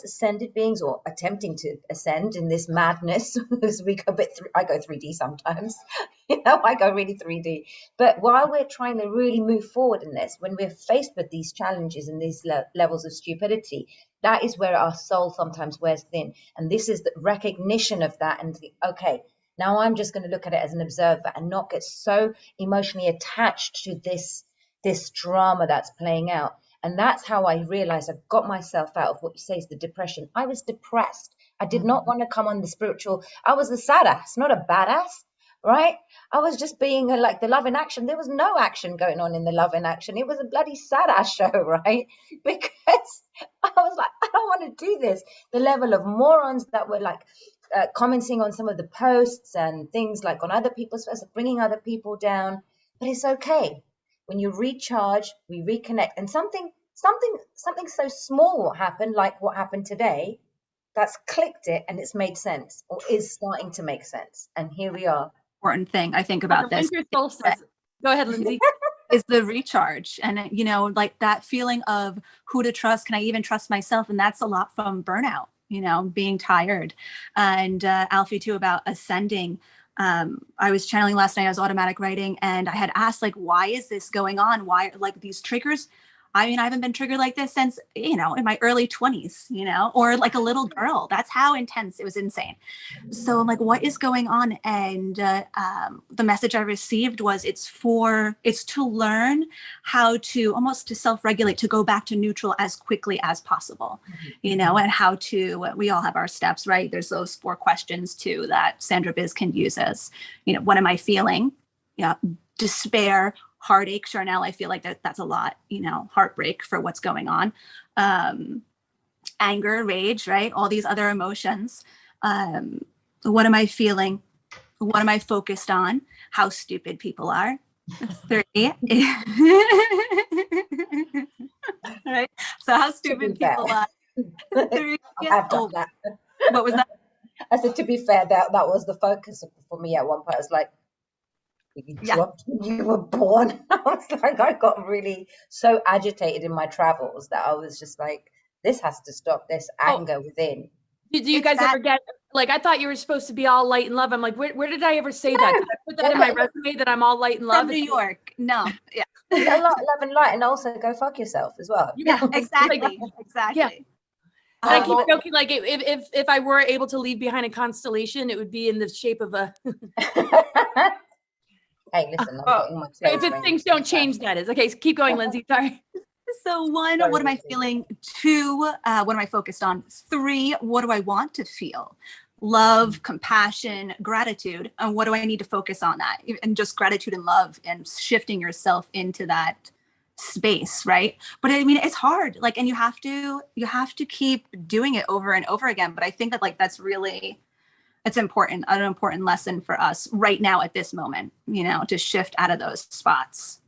ascended beings, or attempting to ascend in this madness, as we go I go 3D sometimes, I go really 3D. But while we're trying to really move forward in this, when we're faced with these challenges and these levels of stupidity, that is where our soul sometimes wears thin. And this is the recognition of that, and okay, now I'm just going to look at it as an observer and not get so emotionally attached to this drama that's playing out. And that's how I realized I got myself out of what you say is the depression. I was depressed. I did not want to come on the spiritual. I was a sad ass, not a badass, right? I was just being like the love in action. There was no action going on in the love in action. It was a bloody sad ass show, right? Because I was like, I don't want to do this. The level of morons that were commenting on some of the posts and things like on other people's posts, bringing other people down. But it's okay. when you recharge, we reconnect, and something so small happened, like what happened today, that's clicked it and it's made sense, or is starting to make sense. And here we are. Important thing I think about this. Winter solstice. Go ahead, Lindsay. Is the recharge, and you know, like that feeling of who to trust. Can I even trust myself? And that's a lot from burnout, you know, being tired. And Alfie too, about ascending. I was channeling last night. I was automatic writing, and I had asked, like, why is this going on? Why, like, these triggers? I mean, I haven't been triggered like this since, you know, in my early 20s, you know, or like a little girl. That's how intense. It was insane. So I'm like, what is going on? And the message I received was it's to learn how to almost to self-regulate, to go back to neutral as quickly as possible, you know, and how to, we all have our steps, right? There's those 4 questions too that Sandra Biz can use as, you know, what am I feeling? Yeah, despair, heartache. Charnel, I feel like that's a lot, you know, heartbreak for what's going on. Anger, rage, right? All these other emotions. What am I feeling? What am I focused on? How stupid people are. 3. Right? So how stupid people are. 3. I've done that. What was that? I said, to be fair, that was the focus for me at one point. I was like, you dropped when you were born. I was like, I got really so agitated in my travels that I was just like, this has to stop, this anger within. Do you guys ever get, like, I thought you were supposed to be all light and love. I'm like, where did I ever say that? Did I put that in my resume that I'm all light and love? From New York. No. Yeah. A lot of love and light, and also go fuck yourself as well. Yeah, exactly. Exactly. Yeah. I keep joking, like, if I were able to leave behind a constellation, it would be in the shape of a Hey, listen, I'm if things don't change, that is. Okay, so keep going, Lindsay. Sorry. So 1, what am I feeling? 2, what am I focused on? 3, what do I want to feel? Love, compassion, gratitude. And what do I need to focus on that? And just gratitude and love, and shifting yourself into that space, right? But I mean, it's hard. Like, and you have to keep doing it over and over again. But I think that, like, that's really, it's important, an important lesson for us right now at this moment, you know, to shift out of those spots.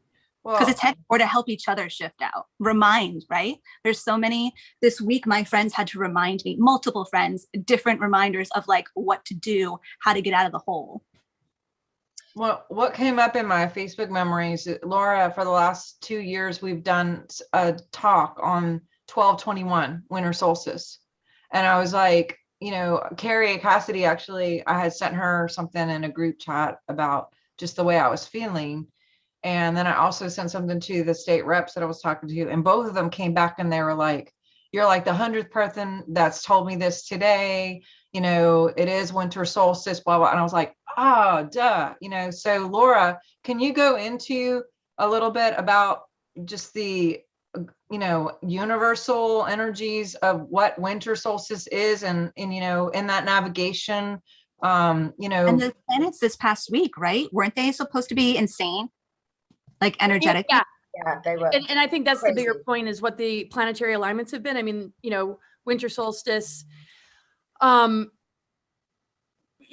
Because it's heavy, or to help each other shift out. Remind, right? There's so many. This week, my friends had to remind me, multiple friends, different reminders of like what to do, how to get out of the hole. Well, what came up in my Facebook memories, Laura, for the last 2 years, we've done a talk on 12/21, winter solstice. And I was like, you know, 𝗘𝗶𝗀𝗍𝗍, actually, I had sent her something in a group chat about just the way I was feeling. And then I also sent something to the state reps that I was talking to, and both of them came back and they were like, you're like the 100th person that's told me this today. You know, it is winter solstice, blah, blah. And I was like, duh, you know. So Laura, can you go into a little bit about just the, you know, universal energies of what winter solstice is, and you know, in that navigation, you know. And the planets this past week, right? Weren't they supposed to be insane? Like energetic? Yeah, they were. And I think that's crazy. the bigger point, is what the planetary alignments have been. I mean, you know, winter solstice, yeah,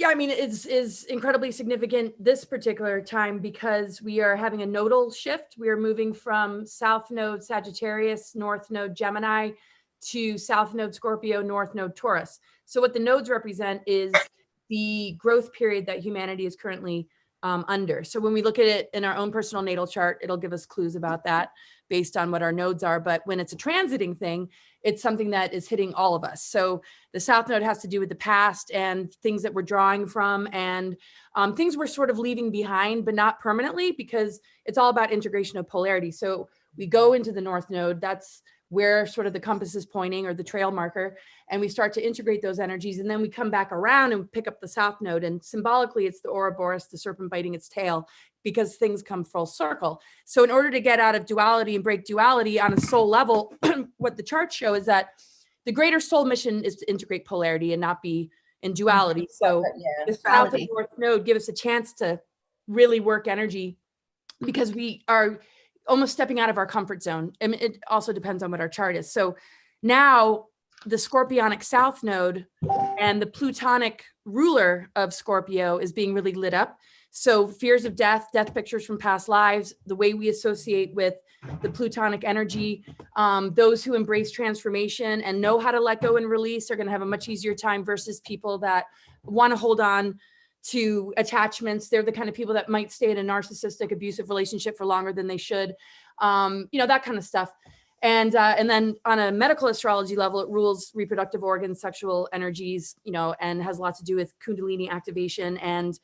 I mean, is incredibly significant this particular time because we are having a nodal shift. We are moving from south node Sagittarius, north node Gemini, to south node Scorpio, north node Taurus. So what the nodes represent is the growth period that humanity is currently under. So when we look at it in our own personal natal chart, it'll give us clues about that based on what our nodes are. But when it's a transiting thing, it's something that is hitting all of us. So the south node has to do with the past and things that we're drawing from, and things we're sort of leaving behind, but not permanently, because it's all about integration of polarity. So we go into the north node, that's where sort of the compass is pointing, or the trail marker, and we start to integrate those energies. And then we come back around and pick up the south node. And symbolically, it's the 𝗟𝘂𝗶𝗆, the serpent biting its tail, because things come full circle. So in order to get out of duality and break duality on a soul level, what the charts show is that the greater soul mission is to integrate polarity and not be in duality. So the south and north node give us a chance to really work energy, because we are almost stepping out of our comfort zone. I mean, it also depends on what our chart is. So now the Scorpionic south node and the Plutonic ruler of Scorpio is being really lit up. So fears of death, death pictures from past lives, the way we associate with the plutonic energy, those who embrace transformation and know how to let go and release are going to have a much easier time versus people that want to hold on to attachments. They're the kind of people that might stay in a narcissistic, abusive relationship for longer than they should, that kind of stuff. And then on a medical astrology level, it rules reproductive organs, sexual energies, and has lots to do with Kundalini activation and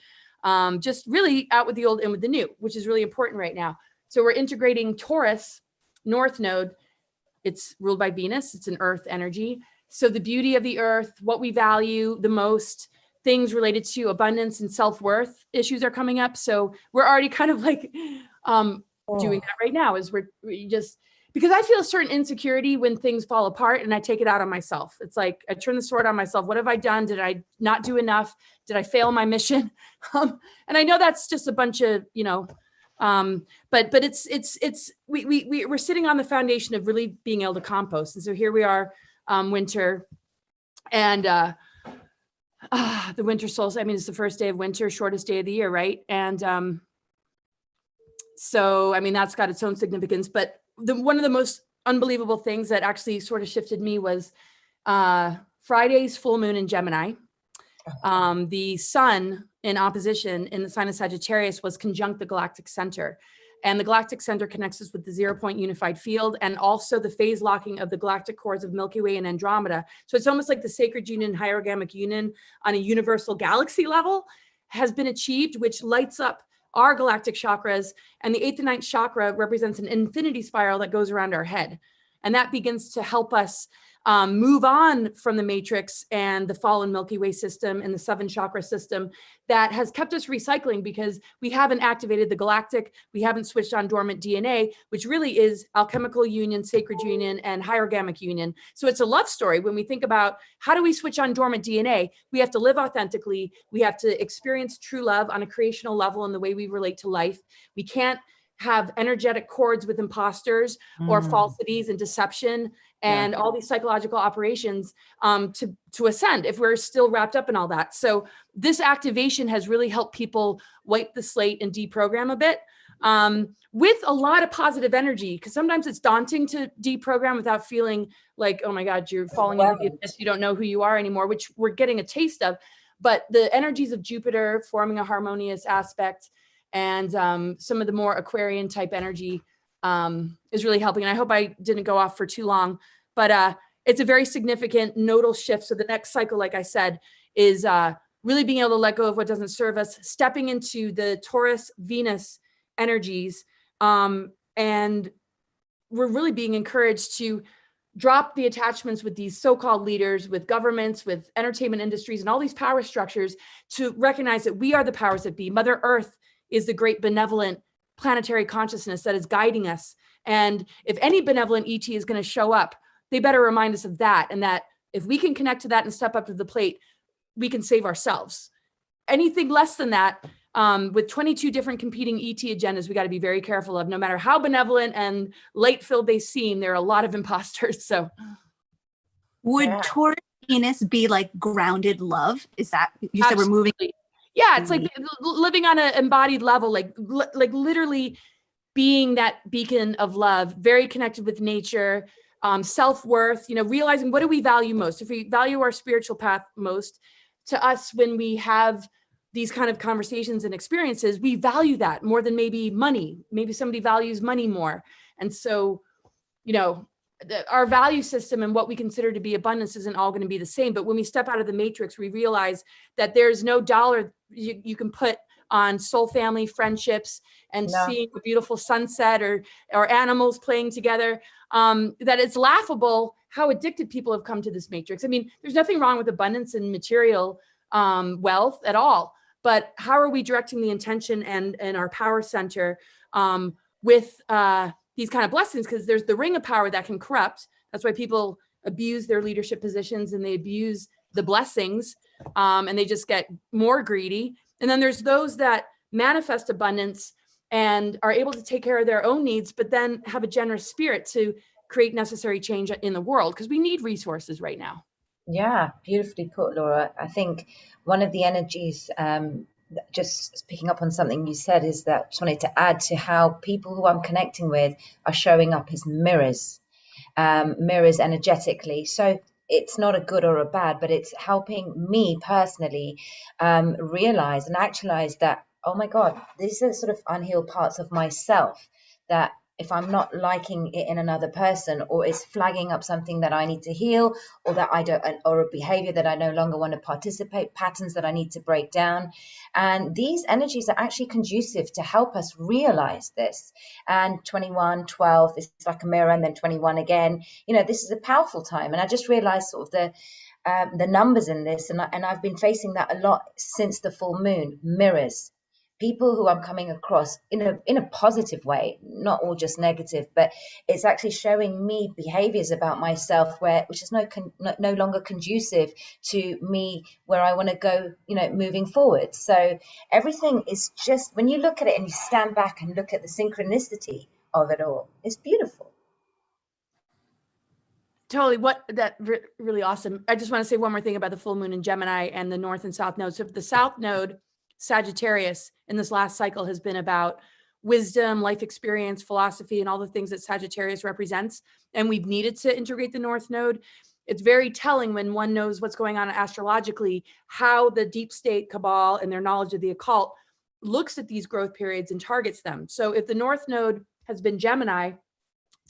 just really out with the old, in with the new, which is really important right now. So we're integrating Taurus, North Node. It's ruled by Venus. It's an earth energy. So the beauty of the earth, what we value the most, things related to abundance and self-worth issues are coming up. So we're already kind of like doing that right now is we just, because I feel a certain insecurity when things fall apart and I take it out on myself. It's like, I turn the sword on myself. What have I done? Did I not do enough? Did I fail my mission? And I know that's just a bunch of, but we're sitting on the foundation of really being able to compost. And so here we are, winter, and the winter solstice. I mean, it's the first day of winter, shortest day of the year, right? And so, I mean, that's got its own significance. But one of the most unbelievable things that actually sort of shifted me was Friday's full moon in Gemini. The sun in opposition in the sign of Sagittarius was conjunct the galactic center. And the galactic center connects us with the 0-point unified field and also the phase locking of the galactic cores of Milky Way and Andromeda. So it's almost like the sacred union, 𝗲𝗏𝗻 union on a universal galaxy level has been achieved, which lights up our galactic chakras. And the 8th and 9th chakra represents an infinity spiral that goes around our head. And that begins to help us move on from the matrix and the fallen Milky Way system and the 7 chakra system that has kept us recycling because we haven't activated the galactic, we haven't switched on dormant DNA, which really is alchemical union, sacred union, and 𝗲𝗏𝗻 union. So it's a love story. When we think about how do we switch on dormant DNA, we have to live authentically. We have to experience true love on a creational level in the way we relate to life. We can't have energetic cords with imposters or falsities and deception and all these psychological operations to ascend if we're still wrapped up in all that. So this activation has really helped people wipe the slate and deprogram a bit with a lot of positive energy, because sometimes it's daunting to deprogram without feeling like, oh my God, you're falling into the abyss, you don't know who you are anymore, which we're getting a taste of. But the energies of Jupiter forming a harmonious aspect and some of the more Aquarian type energy is really helping. And I hope I didn't go off for too long, but it's a very significant nodal shift. So the next cycle, like I said, is really being able to let go of what doesn't serve us, stepping into the Taurus Venus energies. And we're really being encouraged to drop the attachments with these so-called leaders, with governments, with entertainment industries, and all these power structures, to recognize that we are the powers that be. Mother Earth is the great benevolent planetary consciousness that is guiding us. And if any benevolent ET is going to show up, they better remind us of that. And that if we can connect to that and step up to the plate, we can save ourselves. Anything less than that, with 22 different competing ET agendas, we got to be very careful of. No matter how benevolent and light-filled they seem, there are a lot of imposters. So would Taurus Venus be like grounded love? Is that, you said we're moving? Yeah, it's like living on an embodied level, like literally being that beacon of love, very connected with nature, self-worth, realizing what do we value most? If we value our spiritual path most, to us, when we have these kind of conversations and experiences, we value that more than maybe money. Maybe somebody values money more. And so, our value system and what we consider to be abundance isn't all going to be the same. But when we step out of the matrix, we realize that there's no dollar you can put on soul family friendships and seeing a beautiful sunset or animals playing together, that it's laughable how addicted people have come to this matrix. I mean, there's nothing wrong with abundance and material wealth at all. But how are we directing the intention and our power center with these kind of blessings? Because there's the ring of power that can corrupt. That's why people abuse their leadership positions and they abuse the blessings, and they just get more greedy. And then there's those that manifest abundance and are able to take care of their own needs, but then have a generous spirit to create necessary change in the world, because we need resources right now. Yeah, beautifully put, Laura. I think one of the energies just picking up on something you said, is that just wanted to add to how people who I'm connecting with are showing up as mirrors, mirrors energetically. So it's not a good or a bad, but it's helping me personally realize and actualize that, oh my God, these are sort of unhealed parts of myself that if I'm not liking it in another person, or it's flagging up something that I need to heal, or that I don't, or a behavior that I no longer want to participate, patterns that I need to break down. And these energies are actually conducive to help us realize this. And 21, 12, it's like a mirror, and then 21 again. You know, this is a powerful time. And I just realized sort of the numbers in this, and I've been facing that a lot since the full moon. Mirrors. People who I'm coming across in a positive way, not all just negative, but it's actually showing me behaviors about myself which is no longer conducive to me where I want to go, you know, moving forward. So everything is just, when you look at it and you stand back and look at the synchronicity of it all, it's beautiful. Totally. Really awesome. I just want to say one more thing about the full moon in Gemini and the North and South nodes. So the South node, Sagittarius, in this last cycle has been about wisdom, life experience, philosophy, and all the things that Sagittarius represents. And we've needed to integrate the North node. It's very telling when one knows what's going on astrologically, how the deep state cabal and their knowledge of the occult looks at these growth periods and targets them. So if the North node has been Gemini,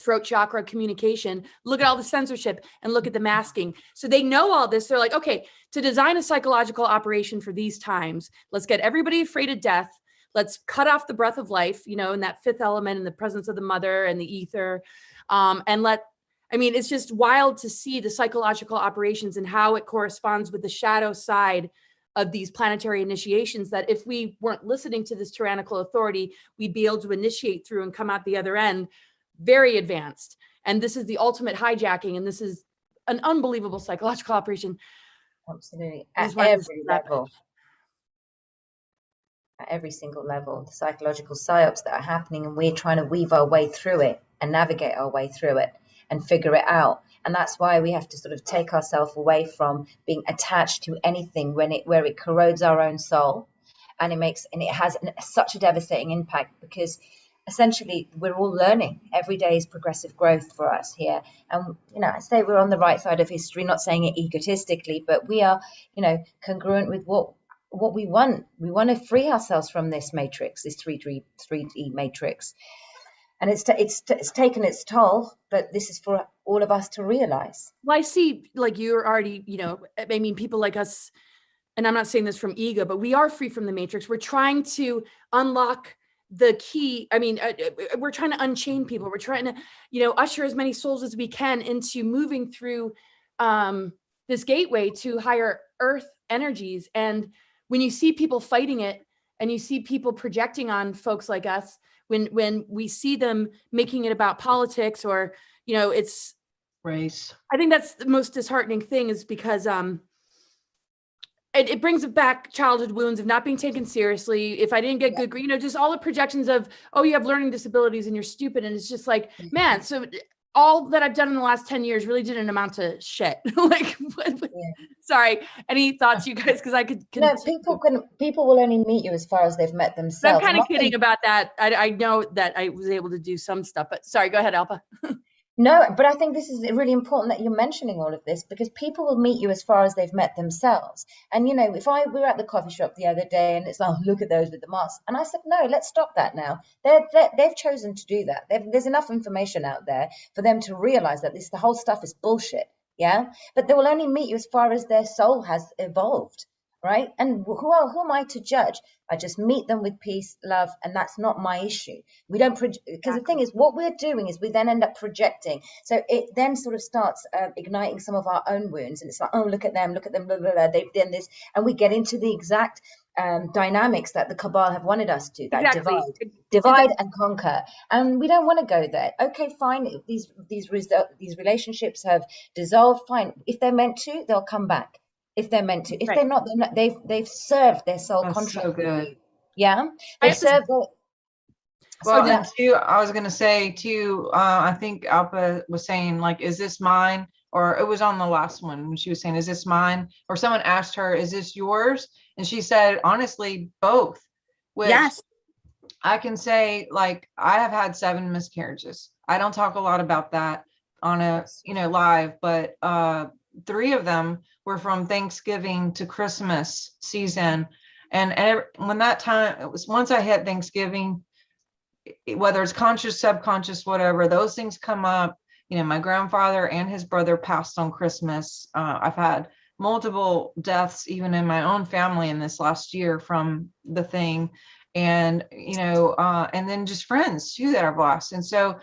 throat chakra, communication, look at all the censorship and look at the masking. So they know all this. They're like, okay, to design a psychological operation for these times, let's get everybody afraid of death. Let's cut off the breath of life, you know, in that fifth element, in the presence of the mother and the ether. It's just wild to see the psychological operations and how it corresponds with the shadow side of these planetary initiations, that if we weren't listening to this tyrannical authority, we'd be able to initiate through and come out the other end very advanced. And this is the ultimate hijacking. And this is an unbelievable psychological operation. Absolutely. At every level. At every single level, the psychological psyops that are happening, and we're trying to weave our way through it and navigate our way through it and figure it out. And that's why we have to sort of take ourselves away from being attached to anything where it corrodes our own soul. And it has such a devastating impact, because essentially we're all learning. Every day is progressive growth for us here. And, you know, I say we're on the right side of history, not saying it egotistically, but we are, you know, congruent with what we want. We want to free ourselves from this matrix, this 3D matrix. And it's taken its toll, but this is for all of us to realize. Well, I see, like, you're already, you know, I mean, people like us, and I'm not saying this from ego, but we are free from the matrix. We're trying to unlock the key. I mean, we're trying to unchain people. We're trying to, you know, usher as many souls as we can into moving through this gateway to higher earth energies. And when you see people fighting it, and you see people projecting on folks like us, when we see them making it about politics, or, you know, it's race. I think that's the most disheartening thing, is because it brings back childhood wounds of not being taken seriously. If I didn't get good, you know, just all the projections of, oh, you have learning disabilities and you're stupid. And it's just like, man, so all that I've done in the last 10 years really didn't amount to shit. Like, sorry, any thoughts, you guys? Because I could. No, people will only meet you as far as they've met themselves. I'm kind of kidding about that. I know that I was able to do some stuff, but sorry, go ahead, Alpa. No, but I think this is really important that you're mentioning all of this, because people will meet you as far as they've met themselves. And, you know, we were at the coffee shop the other day, and it's like, oh, look at those with the masks. And I said, no, let's stop that now. They've chosen to do that. There's enough information out there for them to realize that the whole stuff is bullshit. Yeah. But they will only meet you as far as their soul has evolved. Right. And who am I to judge? I just meet them with peace, love, and that's not my issue. We don't, because the thing is, what we're doing is we then end up projecting. So it then sort of starts igniting some of our own wounds. And it's like, oh, look at them, blah, blah, blah, they've done this. And we get into the exact dynamics that the cabal have wanted us to, that divide and conquer. And we don't want to go there. Okay, fine. If these relationships have dissolved, fine. If they're meant to, they'll come back. If they're meant to, if they're not, they've served their soul contract. So good. Yeah, they've served. Well, too, I was going to say too. I think Alpa was saying, like, is this mine? Or it was on the last one when she was saying, is this mine? Or someone asked her, is this yours? And she said, honestly, both, which Yes. I can say, like, I have had 7 miscarriages. I don't talk a lot about that on a, live, but 3 of them were from Thanksgiving to Christmas season. And when that time, it was once I hit Thanksgiving, whether it's conscious, subconscious, whatever, those things come up. My grandfather and his brother passed on Christmas. I've had multiple deaths, even in my own family in this last year from the thing. And, and then just friends too that I've lost. And so,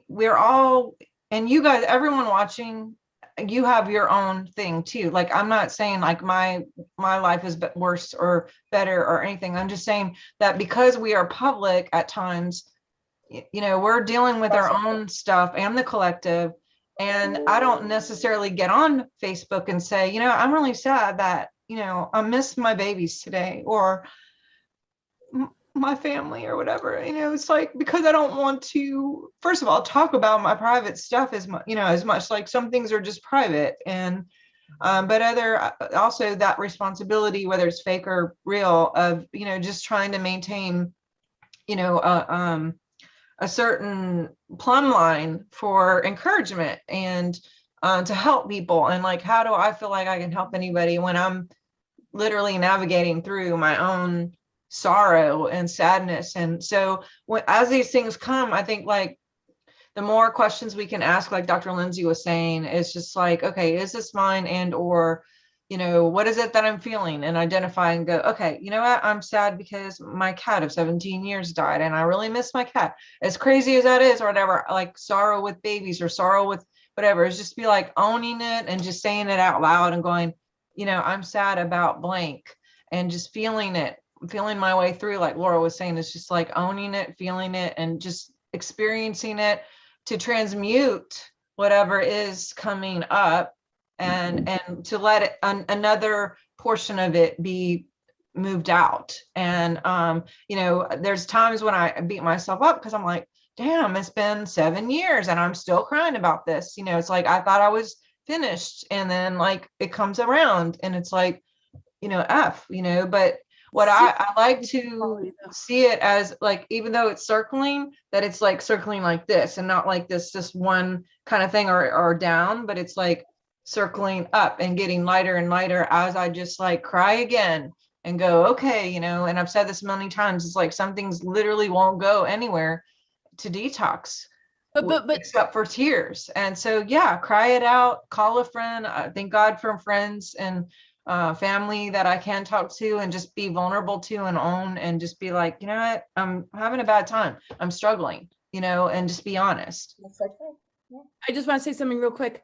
we're all, and you guys, everyone watching, you have your own thing too. Like, I'm not saying like my life is worse or better or anything. I'm just saying that because we are public at times, we're dealing with our own stuff and the collective. And I don't necessarily get on Facebook and say, I'm really sad that, I missed my babies today, or my family or whatever. It's like, because I don't want to, first of all, talk about my private stuff as much, as much. Like, some things are just private, and but also that responsibility, whether it's fake or real, of just trying to maintain a certain plumb line for encouragement and to help people. And like, how do I feel like I can help anybody when I'm literally navigating through my own sorrow and sadness? And so as these things come, I think like the more questions we can ask, like Dr. Lindsay was saying, is just like, okay, is this mine? And or what is it that I'm feeling? And identify and go, okay, you know what? I'm sad because my cat of 17 years died and I really miss my cat. As crazy as that is, or whatever, like sorrow with babies or sorrow with whatever, is just be like owning it and just saying it out loud and going, I'm sad about blank, and just feeling it, feeling my way through. Like Laura was saying, it's just like owning it, feeling it, and just experiencing it to transmute whatever is coming up, and to let it, another portion of it be moved out. And there's times when I beat myself up because I'm like, damn, it's been 7 years and I'm still crying about this. It's like, I thought I was finished, and then like it comes around and it's like, but what I like to see it as, like, even though it's circling, that it's like circling like this and not like this just one kind of thing or down, but it's like circling up and getting lighter and lighter as I just like cry again and go, okay, and I've said this many times, it's like some things literally won't go anywhere to detox, but except for tears. And so, yeah, cry it out, call a friend. Thank God for friends and family that I can talk to and just be vulnerable to and own, and just be like, you know what, I'm having a bad time, I'm struggling, and just be honest. That's okay. Yeah. I just want to say something real quick,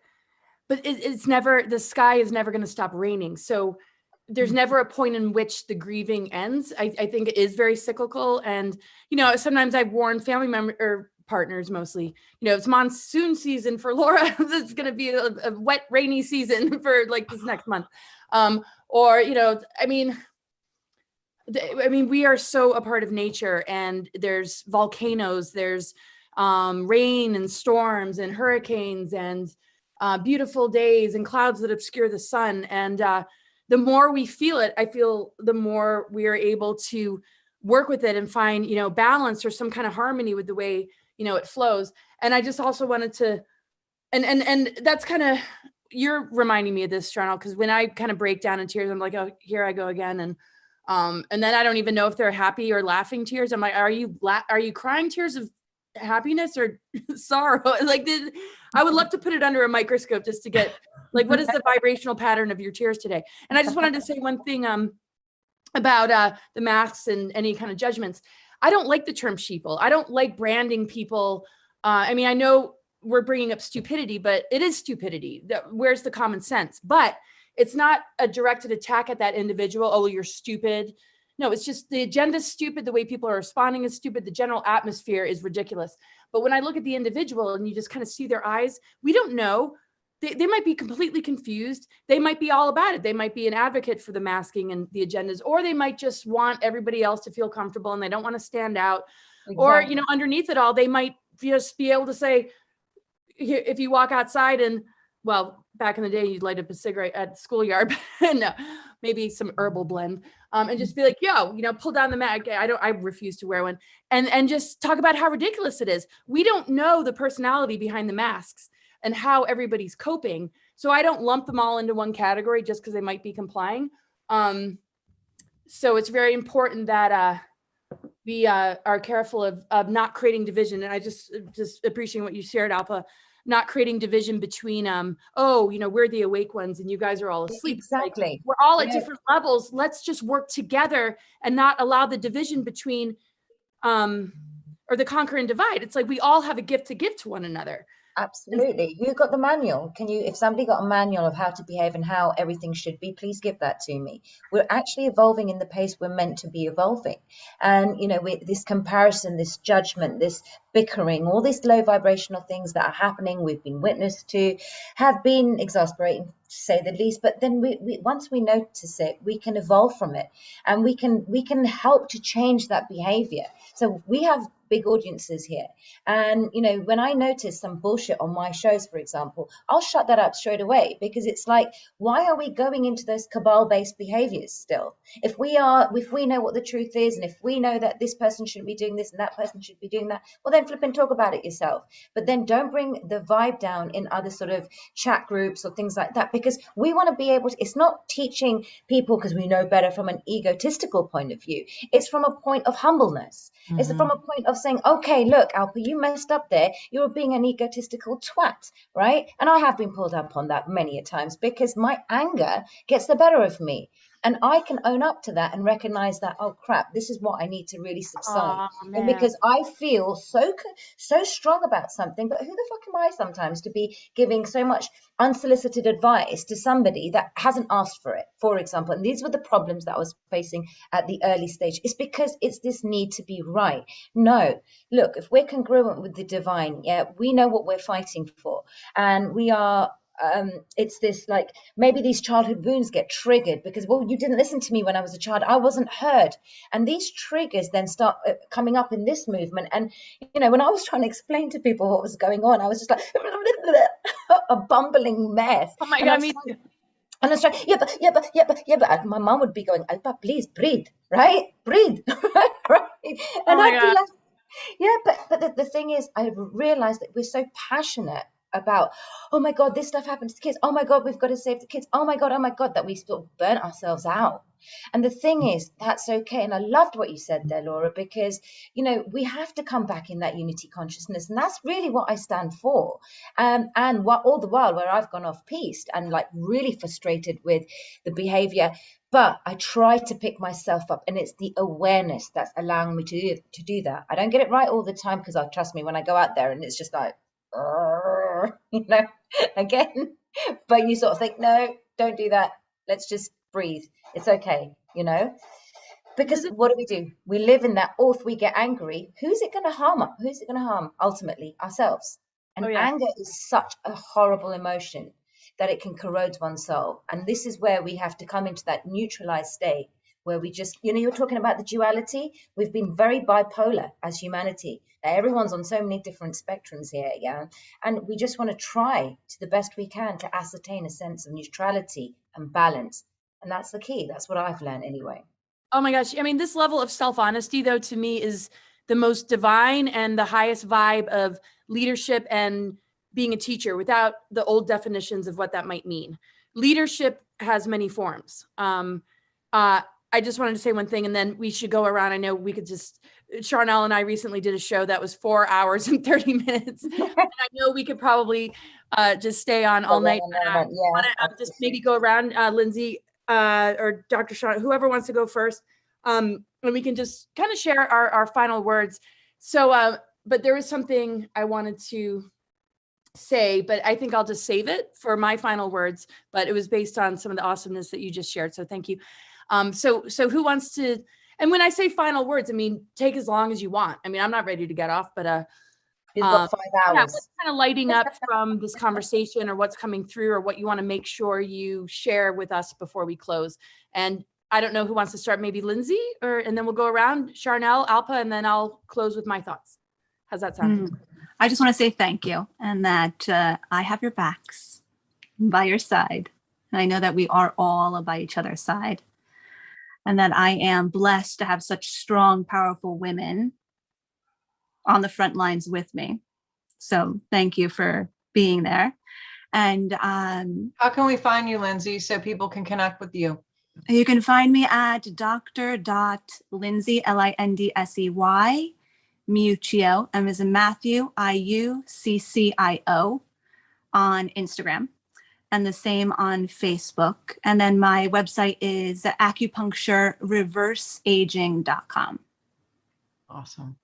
but it's never, the sky is never going to stop raining. So there's never a point in which the grieving ends. I think it is very cyclical. And, sometimes I've warned family members or partners, mostly, it's monsoon season for Laura. It's going to be a wet, rainy season for like this next month. Or, we are so a part of nature, and there's volcanoes, there's rain and storms and hurricanes and beautiful days and clouds that obscure the sun. And the more we feel it, I feel the more we are able to work with it and find, balance or some kind of harmony with the way, it flows. And I just also wanted to, and that's kind of, you're reminding me of this, Charnel, because when I kind of break down in tears, I'm like, oh, here I go again. And then I don't even know if they're happy or laughing tears. I'm like, are you crying tears of happiness or sorrow? Like, I would love to put it under a microscope just to get like, what is the vibrational pattern of your tears today? And I just wanted to say one thing about the masks and any kind of judgments. I don't like the term sheeple. I don't like branding people. I know we're bringing up stupidity, but it is stupidity. Where's the common sense? But it's not a directed attack at that individual. Oh, you're stupid. No, it's just the agenda is stupid. The way people are responding is stupid. The general atmosphere is ridiculous. But when I look at the individual and you just kind of see their eyes, we don't know. They might be completely confused. They might be all about it. They might be an advocate for the masking and the agendas, or they might just want everybody else to feel comfortable and they don't want to stand out. Exactly. Or, underneath it all, they might just be able to say, if you walk outside and, well, back in the day, you'd light up a cigarette at the schoolyard. No, maybe some herbal blend, and just be like, yo, pull down the mat. I refuse to wear one, and just talk about how ridiculous it is. We don't know the personality behind the masks and how everybody's coping. So I don't lump them all into one category just because they might be complying. So it's very important that we are careful of not creating division. And I just appreciate what you shared, Alpha, not creating division between, we're the awake ones and you guys are all asleep. Exactly. Like, we're all at different levels. Let's just work together and not allow the division between, or the conquer and divide. It's like we all have a gift to give to one another. Absolutely. Who got the manual? If somebody got a manual of how to behave and how everything should be, please give that to me. We're actually evolving in the pace we're meant to be evolving. And, with this comparison, this judgment, this bickering, all these low vibrational things that are happening, we've been witness to, have been exasperating, to say the least. But then we once we notice it, we can evolve from it, and we can help to change that behavior. So we have big audiences here, and when I notice some bullshit on my shows, for example, I'll shut that up straight away, because it's like, why are we going into those cabal-based behaviors still? If we know what the truth is, and if we know that this person shouldn't be doing this and that person should be doing that, well then flip and talk about it yourself. But then don't bring the vibe down in other sort of chat groups or things like that, because we want to be able to, it's not teaching people because we know better from an egotistical point of view. It's from a point of humbleness. Mm-hmm. It's from a point of saying, okay, look, Alpa, you messed up there. You're being an egotistical twat, right? And I have been pulled up on that many a times, because my anger gets the better of me. And I can own up to that and recognize that, oh crap, this is what I need to really subside. And because I feel so strong about something, but who the fuck am I sometimes to be giving so much unsolicited advice to somebody that hasn't asked for it, for example. And these were the problems that I was facing at the early stage. It's because it's this need to be right. No, look, if we're congruent with the divine, we know what we're fighting for. And we are, it's this, like, maybe these childhood wounds get triggered because, well, you didn't listen to me when I was a child, I wasn't heard, and these triggers then start coming up in this movement. And when I was trying to explain to people what was going on, I was just like a bumbling mess. Oh my God, me too. And I was like, yeah, but and my mom would be going, Alpa, please breathe, right? Breathe. Right? And I'd be like, but the thing is, I realized that we're so passionate about, oh my God, this stuff happens to kids. Oh my God, we've got to save the kids. Oh my God, that we sort of burnt ourselves out. And the thing is, that's okay. And I loved what you said there, Laura, because, we have to come back in that unity consciousness. And that's really what I stand for. And all the while where I've gone off piste and like really frustrated with the behavior, but I try to pick myself up, and it's the awareness that's allowing me to do that. I don't get it right all the time, because trust me, when I go out there and it's just like, again, but you sort of think, no, don't do that. Let's just breathe. It's okay, because what do? We live in that, or if we get angry, who's it going to harm? Who's it going to harm? Ultimately, ourselves. And anger is such a horrible emotion that it can corrode one's soul. And this is where we have to come into that neutralized state, where we just, you're talking about the duality. We've been very bipolar as humanity. Everyone's on so many different spectrums here, and we just want to try to the best we can to ascertain a sense of neutrality and balance. And that's the key. That's what I've learned anyway. Oh my gosh. I mean, this level of self-honesty, though, to me is the most divine and the highest vibe of leadership and being a teacher, without the old definitions of what that might mean. Leadership has many forms. I just wanted to say one thing, and then we should go around. I know we could just, Charnel and I recently did a show that was 4 hours and 30 minutes. And I know we could probably just stay on all night. I want to just maybe go around, Lindsay or Dr. Sean, whoever wants to go first. And we can just kind of share our final words. So, but there was something I wanted to say, but I think I'll just save it for my final words. But it was based on some of the awesomeness that you just shared. So thank you. So who wants to, and when I say final words, I mean, take as long as you want. I mean, I'm not ready to get off, but, you've got 5 hours. What's kind of lighting up from this conversation, or what's coming through, or what you want to make sure you share with us before we close. And I don't know who wants to start, maybe Lindsay, and then we'll go around, Charnel, Alpa, and then I'll close with my thoughts. How's that sound? I just want to say thank you, and that I have your backs by your side. And I know that we are all by each other's side, and that I am blessed to have such strong, powerful women on the front lines with me. So thank you for being there. And How can we find you, Lindsay, so people can connect with you? you can find me at dr.lindsay, Lindsey, 𝗵𝗀𝗀𝗀, M as in Matthew, 𝗔𝗰𝗰𝗲𝗀𝗀 on Instagram, and the same on Facebook. And then my website is acupuncturereverseaging.com. Awesome.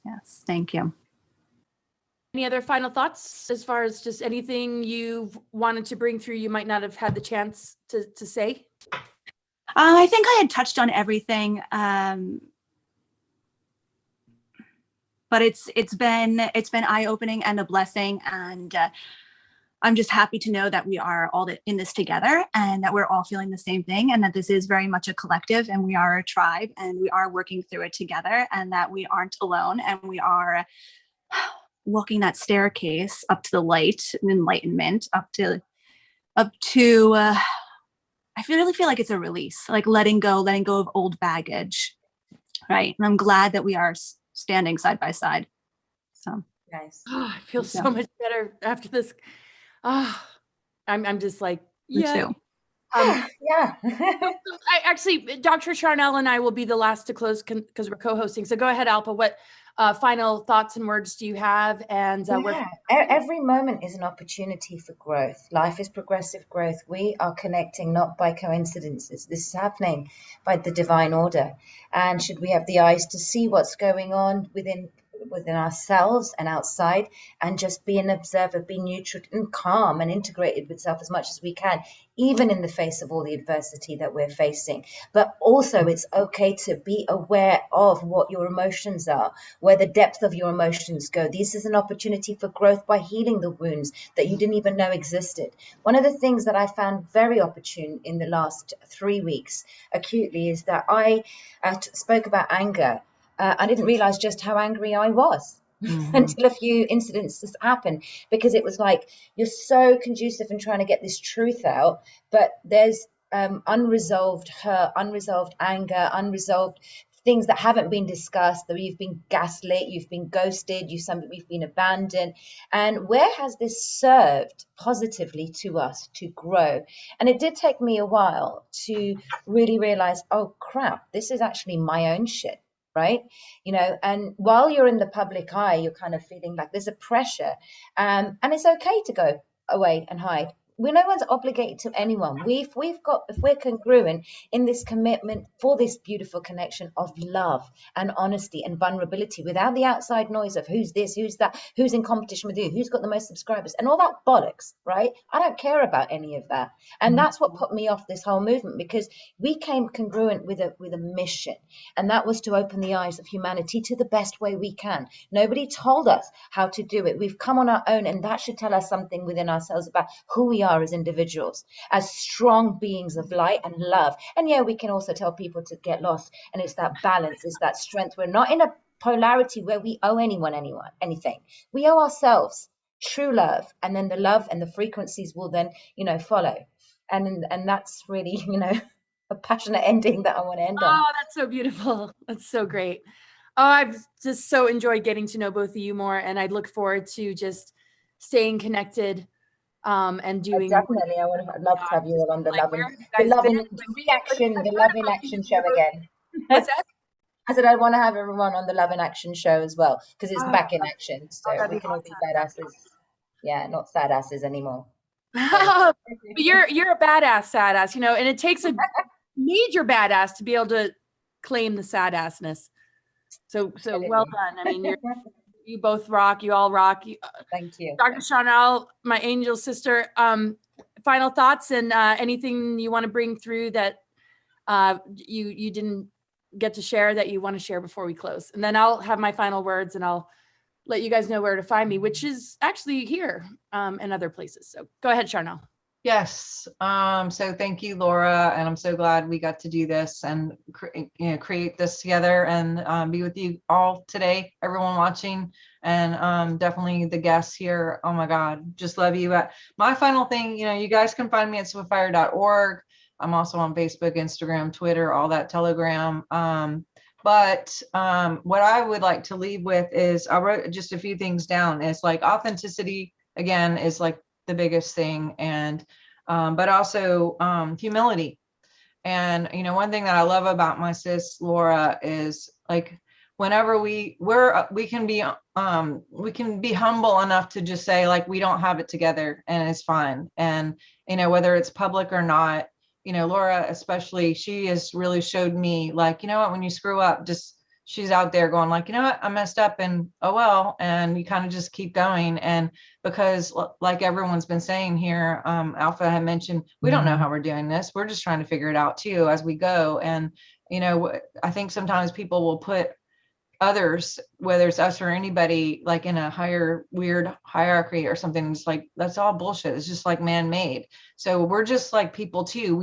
Yes, thank you. Any other final thoughts as far as just anything you've wanted to bring through you might not have had the chance to say? I think I had touched on everything, but it's been eye-opening and a blessing, and I'm just happy to know that we are all in this together, and that we're all feeling the same thing, and that this is very much a collective, and we are a tribe, and we are working through it together, and that we aren't alone, and we are walking that staircase up to the light and enlightenment, up to I really feel like it's a release, like letting go of old baggage, right? And I'm glad that we are standing side by side. So Nice. Oh, I feel so much better after this. I'm just like, me yeah. too. Yeah. I actually, Dr. Charnel and I will be the last to close because we're co-hosting. So go ahead, Alpa. What final thoughts and words do you have? And Every moment is an opportunity for growth. Life is progressive growth. We are connecting not by coincidences. This is happening by the divine order. And should we have the eyes to see what's going on within ourselves and outside, and just be an observer, be neutral and calm and integrated with self as much as we can, even in the face of all the adversity that we're facing. But also it's okay to be aware of what your emotions are, where the depth of your emotions go. This is an opportunity for growth by healing the wounds that you didn't even know existed. One of the things that I found very opportune in the last 3 weeks acutely is that I spoke about anger. I didn't realize just how angry I was until a few incidents happened, because it was like, you're so conducive in trying to get this truth out, but there's unresolved hurt, unresolved anger, unresolved things that haven't been discussed, that you've been gaslit, you've been ghosted, you've been abandoned. And where has this served positively to us to grow? And it did take me a while to really realize, oh crap, this is actually my own shit. Right? And while you're in the public eye, you're kind of feeling like there's a pressure, and it's okay to go away and hide. No one's obligated to anyone. If we're congruent in this commitment for this beautiful connection of love and honesty and vulnerability, without the outside noise of who's this, who's that, who's in competition with you, who's got the most subscribers, and all that bollocks, right? I don't care about any of that. And that's what put me off this whole movement, because we came congruent with a mission, and that was to open the eyes of humanity to the best way we can. Nobody told us how to do it. We've come on our own, and that should tell us something within ourselves about who we are as individuals, as strong beings of light and love. And yeah, we can also tell people to get lost, and it's that balance, it's that strength. We're not in a polarity where we owe anyone anything. We owe ourselves true love, and then the love and the frequencies will then follow, and that's really a passionate ending that I want to end on. Oh, that's so beautiful. That's so great. Oh, I've just so enjoyed getting to know both of you more, and I look forward to just staying connected and doing. Definitely, I'd love to have you all on the love in action show again. What's that? I said I want to have everyone on the Love in Action show as well, because it's back in action, so we can all be badasses. Yeah, not sad asses anymore. But you're a badass, sad ass, and it takes a major badass to be able to claim the sad assness. So well done. I mean, you both rock. You all rock. Thank you, Dr. Charnel, my angel sister. Final thoughts and anything you want to bring through that you didn't get to share that you want to share before we close, and then I'll have my final words and I'll let you guys know where to find me, which is actually here and other places. So go ahead, Charnel. Yes. So thank you, Laura, and I'm so glad we got to do this and create this together and be with you all today, everyone watching, and definitely the guests here. Oh my God, just love you. My final thing, you guys can find me at 𝗤𝘂𝗏𝗏.org. I'm also on Facebook, Instagram, Twitter, all that, Telegram. But what I would like to leave with is, I wrote just a few things down. It's like authenticity, again, is like the biggest thing, and but also humility. And one thing that I love about my sis Laura is, like, whenever we can be humble enough to just say, like, we don't have it together and it's fine. And whether it's public or not, Laura especially, she has really showed me, like, what, when you screw up, just, she's out there going, like, what, I messed up, and oh well, and you kind of just keep going. And because, like everyone's been saying here, Alpha had mentioned, we don't know how we're doing this, we're just trying to figure it out too as we go. And I think sometimes people will put others, whether it's us or anybody, like in a higher weird hierarchy or something. It's like, that's all bullshit. It's just like man-made. So we're just like people too.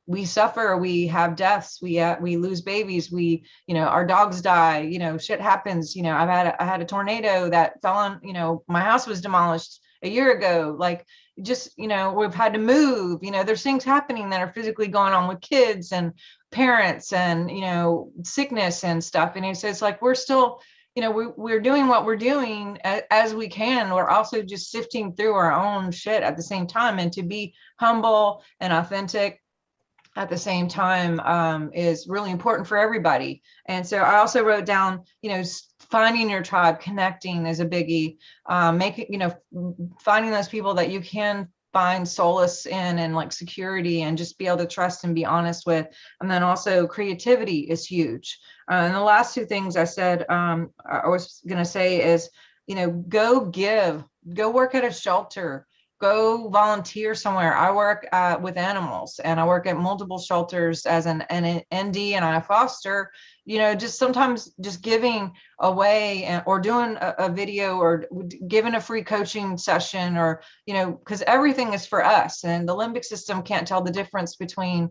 We suffer, we have deaths, we lose babies, our dogs die, shit happens. I had a tornado that fell on, my house was demolished a year ago. Like, just, we've had to move, there's things happening that are physically going on with kids and parents and, sickness and stuff. And so it's like, we're still, we're doing what we're doing as we can. We're also just sifting through our own shit at the same time. And to be humble and authentic at the same time is really important for everybody. And so I also wrote down, finding your tribe, connecting is a biggie. Finding those people that you can find solace in and like security and just be able to trust and be honest with. And then also creativity is huge. And the last two things I said, I was going to say is, go work at a shelter, go volunteer somewhere. I work with animals, and I work at multiple shelters as an ND, and I foster, just sometimes just giving away or doing a video or giving a free coaching session, or, because everything is for us, and the limbic system can't tell the difference between,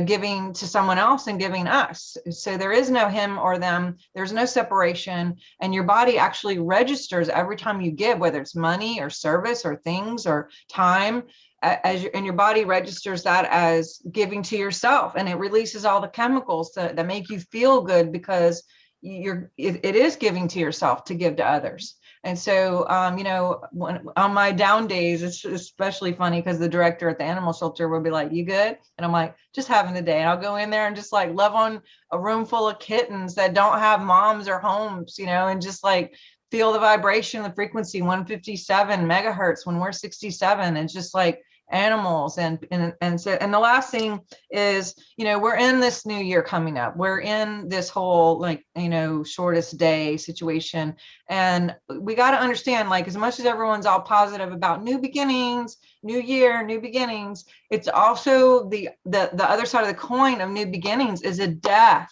giving to someone else and giving us. So there is no him or them, there's no separation. And your body actually registers every time you give, whether it's money or service or things or time, and your body registers that as giving to yourself, and it releases all the chemicals that make you feel good, because it is giving to yourself to give to others. And so, when, on my down days, it's especially funny because the director at the animal shelter will be like, "You good?" And I'm like, "Just having a day." And I'll go in there and just like love on a room full of kittens that don't have moms or homes, and just like feel the vibration, the frequency, 157 megahertz when we're 67. It's just like animals. And the last thing is, we're in this new year coming up. We're in this whole, like, shortest day situation. And we got to understand, like, as much as everyone's all positive about new beginnings, new year, new beginnings, it's also the other side of the coin of new beginnings is a death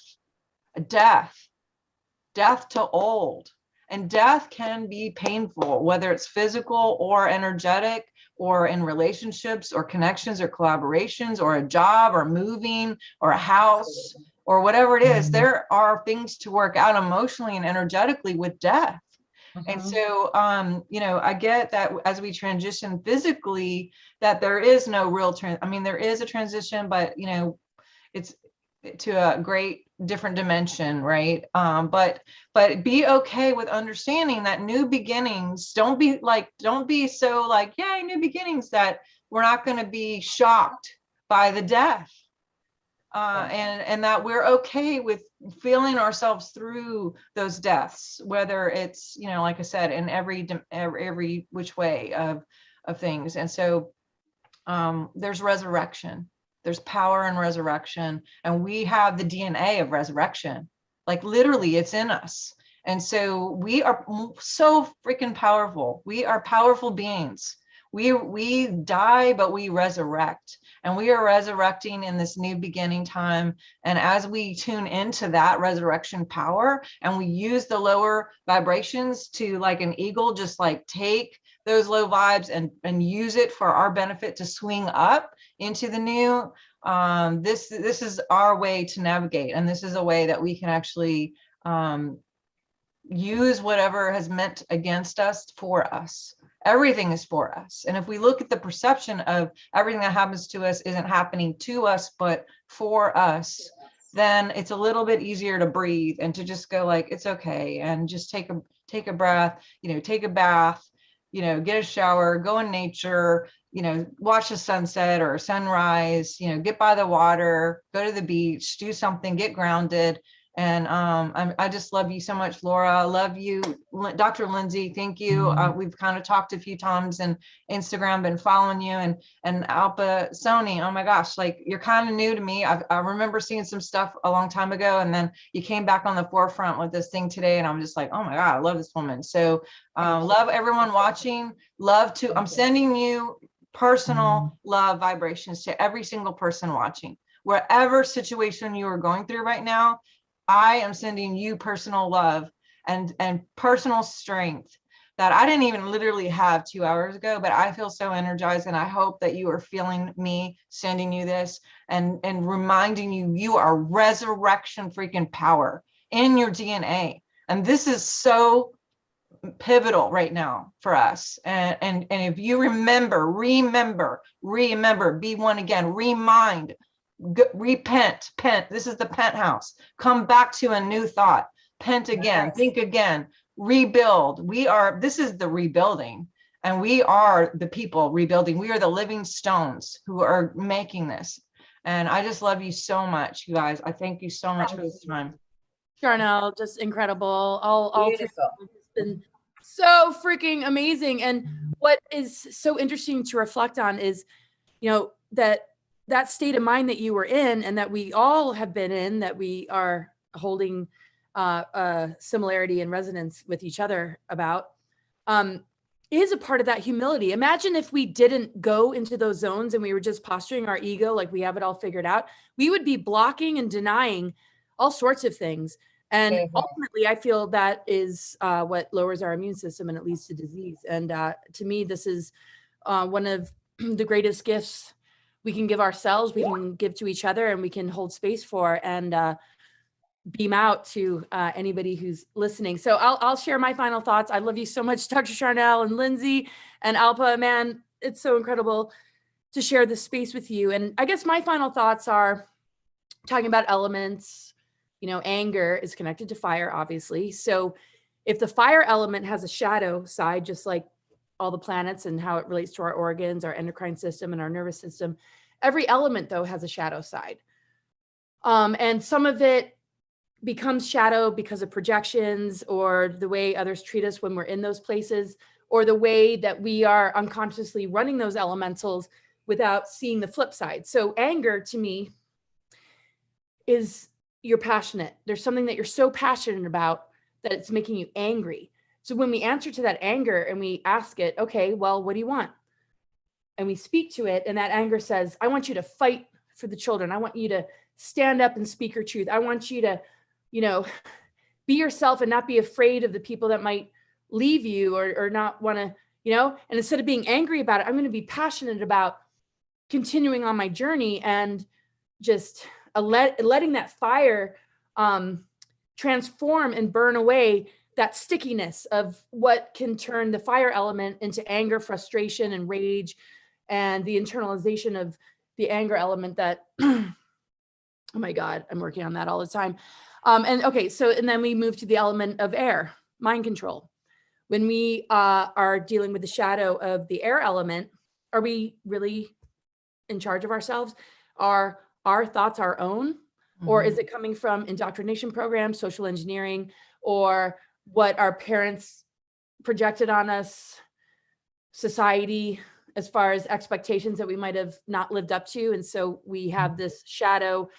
to old. And death can be painful, whether it's physical or energetic, or in relationships or connections or collaborations or a job or moving or a house or whatever it is. There are things to work out emotionally and energetically with death. And so, I get that as we transition physically, that there is no real there is a transition, but, it's to a great different dimension, right? But be okay with understanding that new beginnings, don't be so like, yay, new beginnings, that we're not going to be shocked by the death. And that we're okay with feeling ourselves through those deaths, whether it's, like I said, in every which way of things. And so there's resurrection. There's power in resurrection, and we have the DNA of resurrection. Like, literally, it's in us. And so we are so freaking powerful. We are powerful beings. We die, but we resurrect, and we are resurrecting in this new beginning time. And as we tune into that resurrection power, and we use the lower vibrations to, like an eagle, just like take those low vibes and use it for our benefit to swing up into the new, this is our way to navigate. And this is a way that we can actually use whatever has meant against us for us. Everything is for us. And if we look at the perception of everything that happens to us isn't happening to us, but for us, then it's a little bit easier to breathe and to just go like, it's okay. And just take a breath, take a bath, get a shower, go in nature, watch the sunset or sunrise, get by the water, go to the beach, do something, get grounded. And I just love you so much, Laura. I love you, Dr. Lindsay. Thank you. We've kind of talked a few times and Instagram, been following you, and 𝗷𝗂𝗍𝗍. Oh my gosh, like you're kind of new to me. I remember seeing some stuff a long time ago, and then you came back on the forefront with this thing today, and I'm just like, oh my God, I love this woman. So love everyone watching. I'm sending you personal love vibrations to every single person watching, wherever situation you are going through right now. I am sending you personal love and personal strength that I didn't even literally have 2 hours ago, but I feel so energized, and I hope that you are feeling me sending you this and reminding you are resurrection freaking power in your DNA. And this is so pivotal right now for us. And if you remember, be one again, remind, repent, this is the penthouse. Come back to a new thought, pent again, think again, rebuild. This is the rebuilding, and we are the people rebuilding. We are the living stones who are making this. And I just love you so much, you guys. I thank you so much for this time. Charnel, just incredible. All three Beautiful. of you have been so freaking amazing. And what is so interesting to reflect on is, that state of mind that you were in, and that we all have been in, that we are holding a similarity and resonance with each other about, is a part of that humility. Imagine if we didn't go into those zones and we were just posturing our ego like we have it all figured out. We would be blocking and denying all sorts of things. And ultimately, I feel that is what lowers our immune system, and it leads to disease. And to me, this is one of the greatest gifts we can give ourselves, we can give to each other, and we can hold space for, and beam out to anybody who's listening. So I'll share my final thoughts. I love you so much, Dr. Charnel and Lindsay and 𝗷𝗂. Man, it's so incredible to share this space with you. And I guess my final thoughts are talking about elements. Anger is connected to fire, obviously. So if the fire element has a shadow side, just like all the planets and how it relates to our organs, our endocrine system, and our nervous system, every element, though, has a shadow side. And some of it becomes shadow because of projections, or the way others treat us when we're in those places, or the way that we are unconsciously running those elementals without seeing the flip side. So anger, to me, is you're passionate. There's something that you're so passionate about that it's making you angry. So when we answer to that anger and we ask it, okay, well, what do you want? And we speak to it, and that anger says, I want you to fight for the children. I want you to stand up and speak your truth. I want you to, be yourself and not be afraid of the people that might leave you or not want to, and instead of being angry about it, I'm going to be passionate about continuing on my journey and just letting that fire transform and burn away that stickiness of what can turn the fire element into anger, frustration, and rage, and the internalization of the anger element that, oh my God, I'm working on that all the time. And then we move to the element of air, mind control. When we are dealing with the shadow of the air element, are we really in charge of ourselves? Are our thoughts our own? Or is it coming from indoctrination programs, social engineering, or what our parents projected on us, society, as far as expectations that we might have not lived up to? And so we have this shadow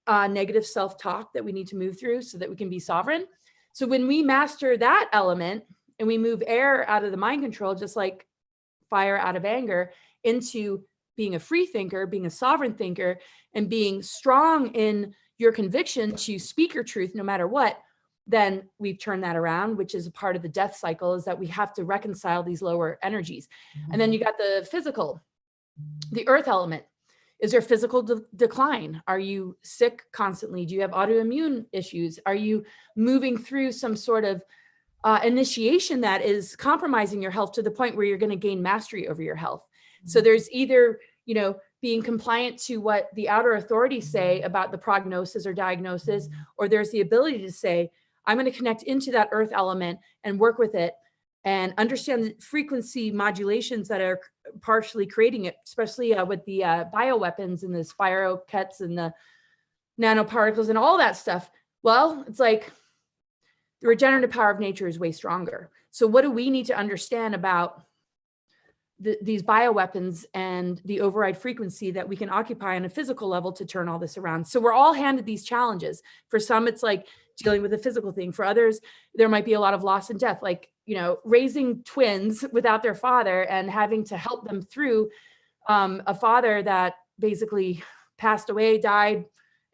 negative self-talk that we need to move through so that we can be sovereign. So when we master that element and we move air out of the mind control, just like fire out of anger, into being a free thinker, being a sovereign thinker, and being strong in your conviction to speak your truth no matter what, then we've turned that around, which is a part of the death cycle, is that we have to reconcile these lower energies. And then you got the physical, the earth element. Is there physical decline? Are you sick constantly? Do you have autoimmune issues? Are you moving through some sort of initiation that is compromising your health to the point where you're going to gain mastery over your health? So there's either, you know, being compliant to what the outer authorities say about the prognosis or diagnosis, or there's the ability to say, I'm going to connect into that earth element and work with it and understand the frequency modulations that are partially creating it, especially with the bioweapons and the 𝗬𝗂𝗀𝗀𝗀 and the nanoparticles and all that stuff. Well, it's like the regenerative power of nature is way stronger. So what do we need to understand about these bioweapons and the override frequency that we can occupy on a physical level to turn all this around? So we're all handed these challenges. For some, it's like dealing with a physical thing. For others, there might be a lot of loss and death, like, you know, raising twins without their father and having to help them through a father that basically passed away, died,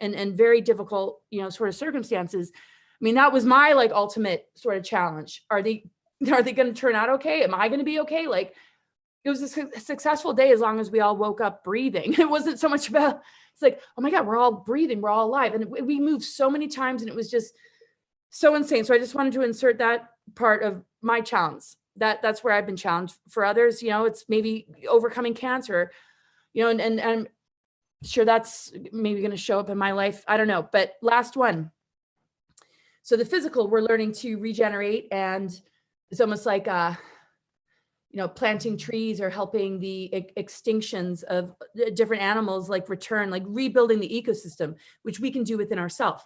and very difficult, you know, sort of circumstances. I mean, that was my like ultimate sort of challenge. Are they going to turn out okay? Am I going to be okay? Like, it was a successful day as long as we all woke up breathing. It wasn't so much about, it's like, oh my God, we're all breathing, we're all alive. And we moved so many times and it was just so insane. So I just wanted to insert that part of my challenge. That's where I've been challenged. For others, you know, it's maybe overcoming cancer, you know, and I'm sure that's maybe going to show up in my life. I don't know. But last one. So the physical, we're learning to regenerate, and it's almost like you know, planting trees or helping the extinctions of different animals, like return, like rebuilding the ecosystem, which we can do within ourselves.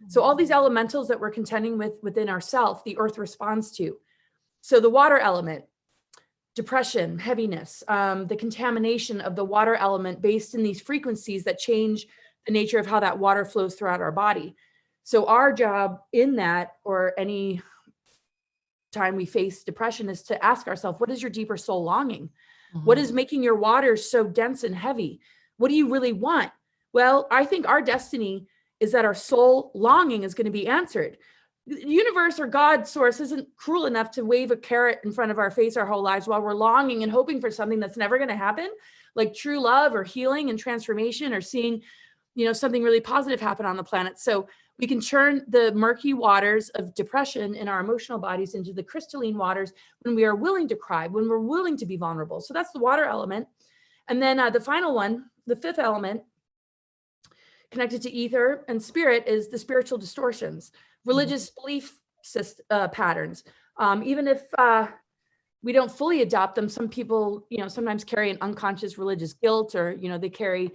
So all these elementals that we're contending with within ourselves, the earth responds to. So the water element, depression, heaviness, the contamination of the water element based in these frequencies that change the nature of how that water flows throughout our body. So our job in that, or any time we face depression, is to ask ourselves, what is your deeper soul longing? What is making your water so dense and heavy? What do you really want? Well, I think our destiny is that our soul longing is going to be answered. The universe or God source isn't cruel enough to wave a carrot in front of our face our whole lives while we're longing and hoping for something that's never going to happen, like true love or healing and transformation, or seeing, you know, something really positive happen on the planet. So we can turn the murky waters of depression in our emotional bodies into the crystalline waters when we are willing to cry, when we're willing to be vulnerable. So that's the water element. And then the final one, the fifth element, connected to ether and spirit, is the spiritual distortions, religious belief patterns. Even if we don't fully adopt them, some people, you know, sometimes carry an unconscious religious guilt, or, you know, they carry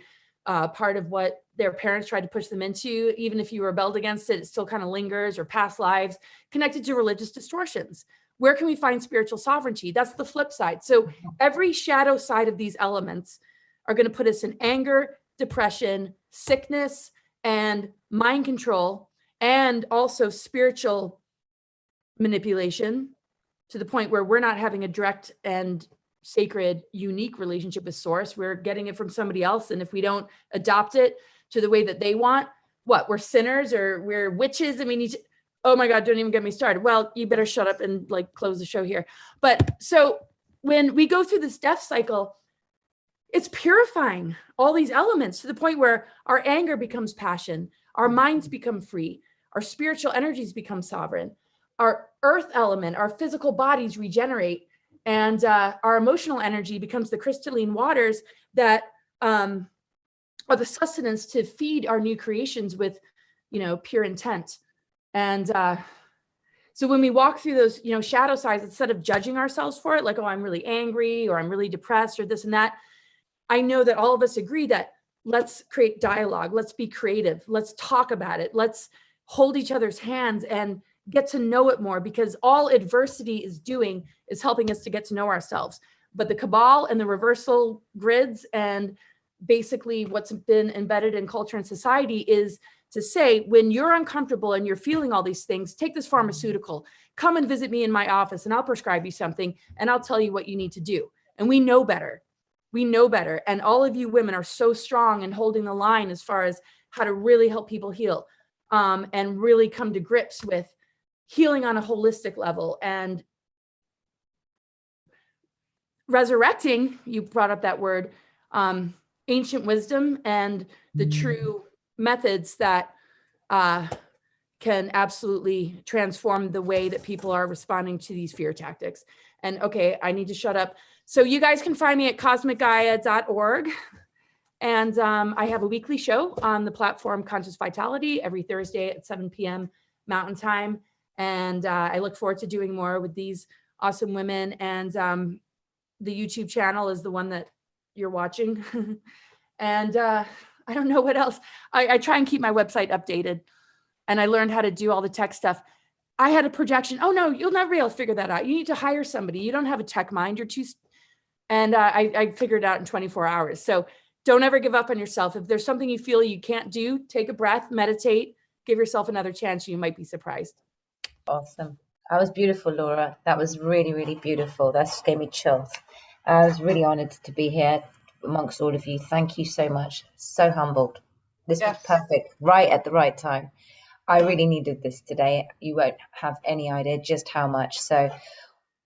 part of what their parents tried to push them into. Even if you rebelled against it, it still kind of lingers, or past lives connected to religious distortions. Where can we find spiritual sovereignty? That's the flip side. So every shadow side of these elements are going to put us in anger, depression, sickness, and mind control, and also spiritual manipulation, to the point where we're not having a direct and sacred, unique relationship with source. We're getting it from somebody else. And if we don't adopt it to the way that they want, what, we're sinners or we're witches? I mean, oh my God, don't even get me started. Well, you better shut up and like close the show here. But so when we go through this death cycle, it's purifying all these elements to the point where our anger becomes passion, our minds become free, our spiritual energies become sovereign, our earth element, our physical bodies regenerate, and our emotional energy becomes the crystalline waters that are the sustenance to feed our new creations with, you know, pure intent. And so when we walk through those, you know, shadow sides, instead of judging ourselves for it, like, oh, I'm really angry, or I'm really depressed, or this and that, I know that all of us agree that let's create dialogue, let's be creative, let's talk about it, let's hold each other's hands and get to know it more, because all adversity is doing is helping us to get to know ourselves. But the cabal and the reversal grids, and basically what's been embedded in culture and society, is to say, when you're uncomfortable and you're feeling all these things, take this pharmaceutical, come and visit me in my office and I'll prescribe you something and I'll tell you what you need to do. And we know better. We know better. And all of you women are so strong in holding the line as far as how to really help people heal, and really come to grips with healing on a holistic level and resurrecting, you brought up that word, ancient wisdom and the true methods that can absolutely transform the way that people are responding to these fear tactics. And okay, I need to shut up. So you guys can find me at cosmicgaia.org. And I have a weekly show on the platform Conscious Vitality every Thursday at 7 p.m. Mountain Time. And I look forward to doing more with these awesome women. And the YouTube channel is the one that you're watching. And I don't know what else. I try and keep my website updated. And I learned how to do all the tech stuff. I had a projection. Oh no, you'll never be able to figure that out. You need to hire somebody. You don't have a tech mind. You're too. And I figured it out in 24 hours. So don't ever give up on yourself. If there's something you feel you can't do, take a breath, meditate, give yourself another chance. You might be surprised. Awesome. That was beautiful, Laura. That was really, really beautiful. That just gave me chills. I was really honored to be here amongst all of you. Thank you so much. So humbled. This was perfect, right at the right time. I really needed this today. You won't have any idea just how much. So,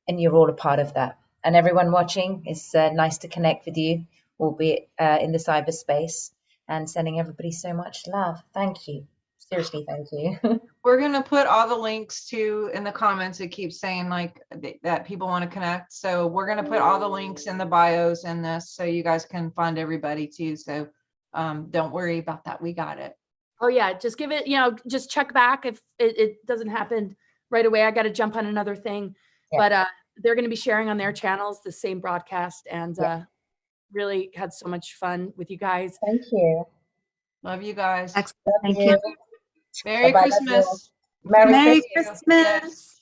and you're all a part of that. And everyone watching, it's nice to connect with you. We'll be in the cyberspace and sending everybody so much love. Thank you. Seriously, thank you. We're going to put all the links to in the comments. It keeps saying like that people want to connect. So we're going to put all the links in the bios in this so you guys can find everybody too. So don't worry about that. We got it. Oh yeah, just give it, just check back if it doesn't happen right away. I got to jump on another thing, but they're going to be sharing on their channels the same broadcast, and really had so much fun with you guys. Thank you. Love you guys. Excellent. Thank you. Merry Bye-bye. Christmas. Merry Merry Christmas. Christmas.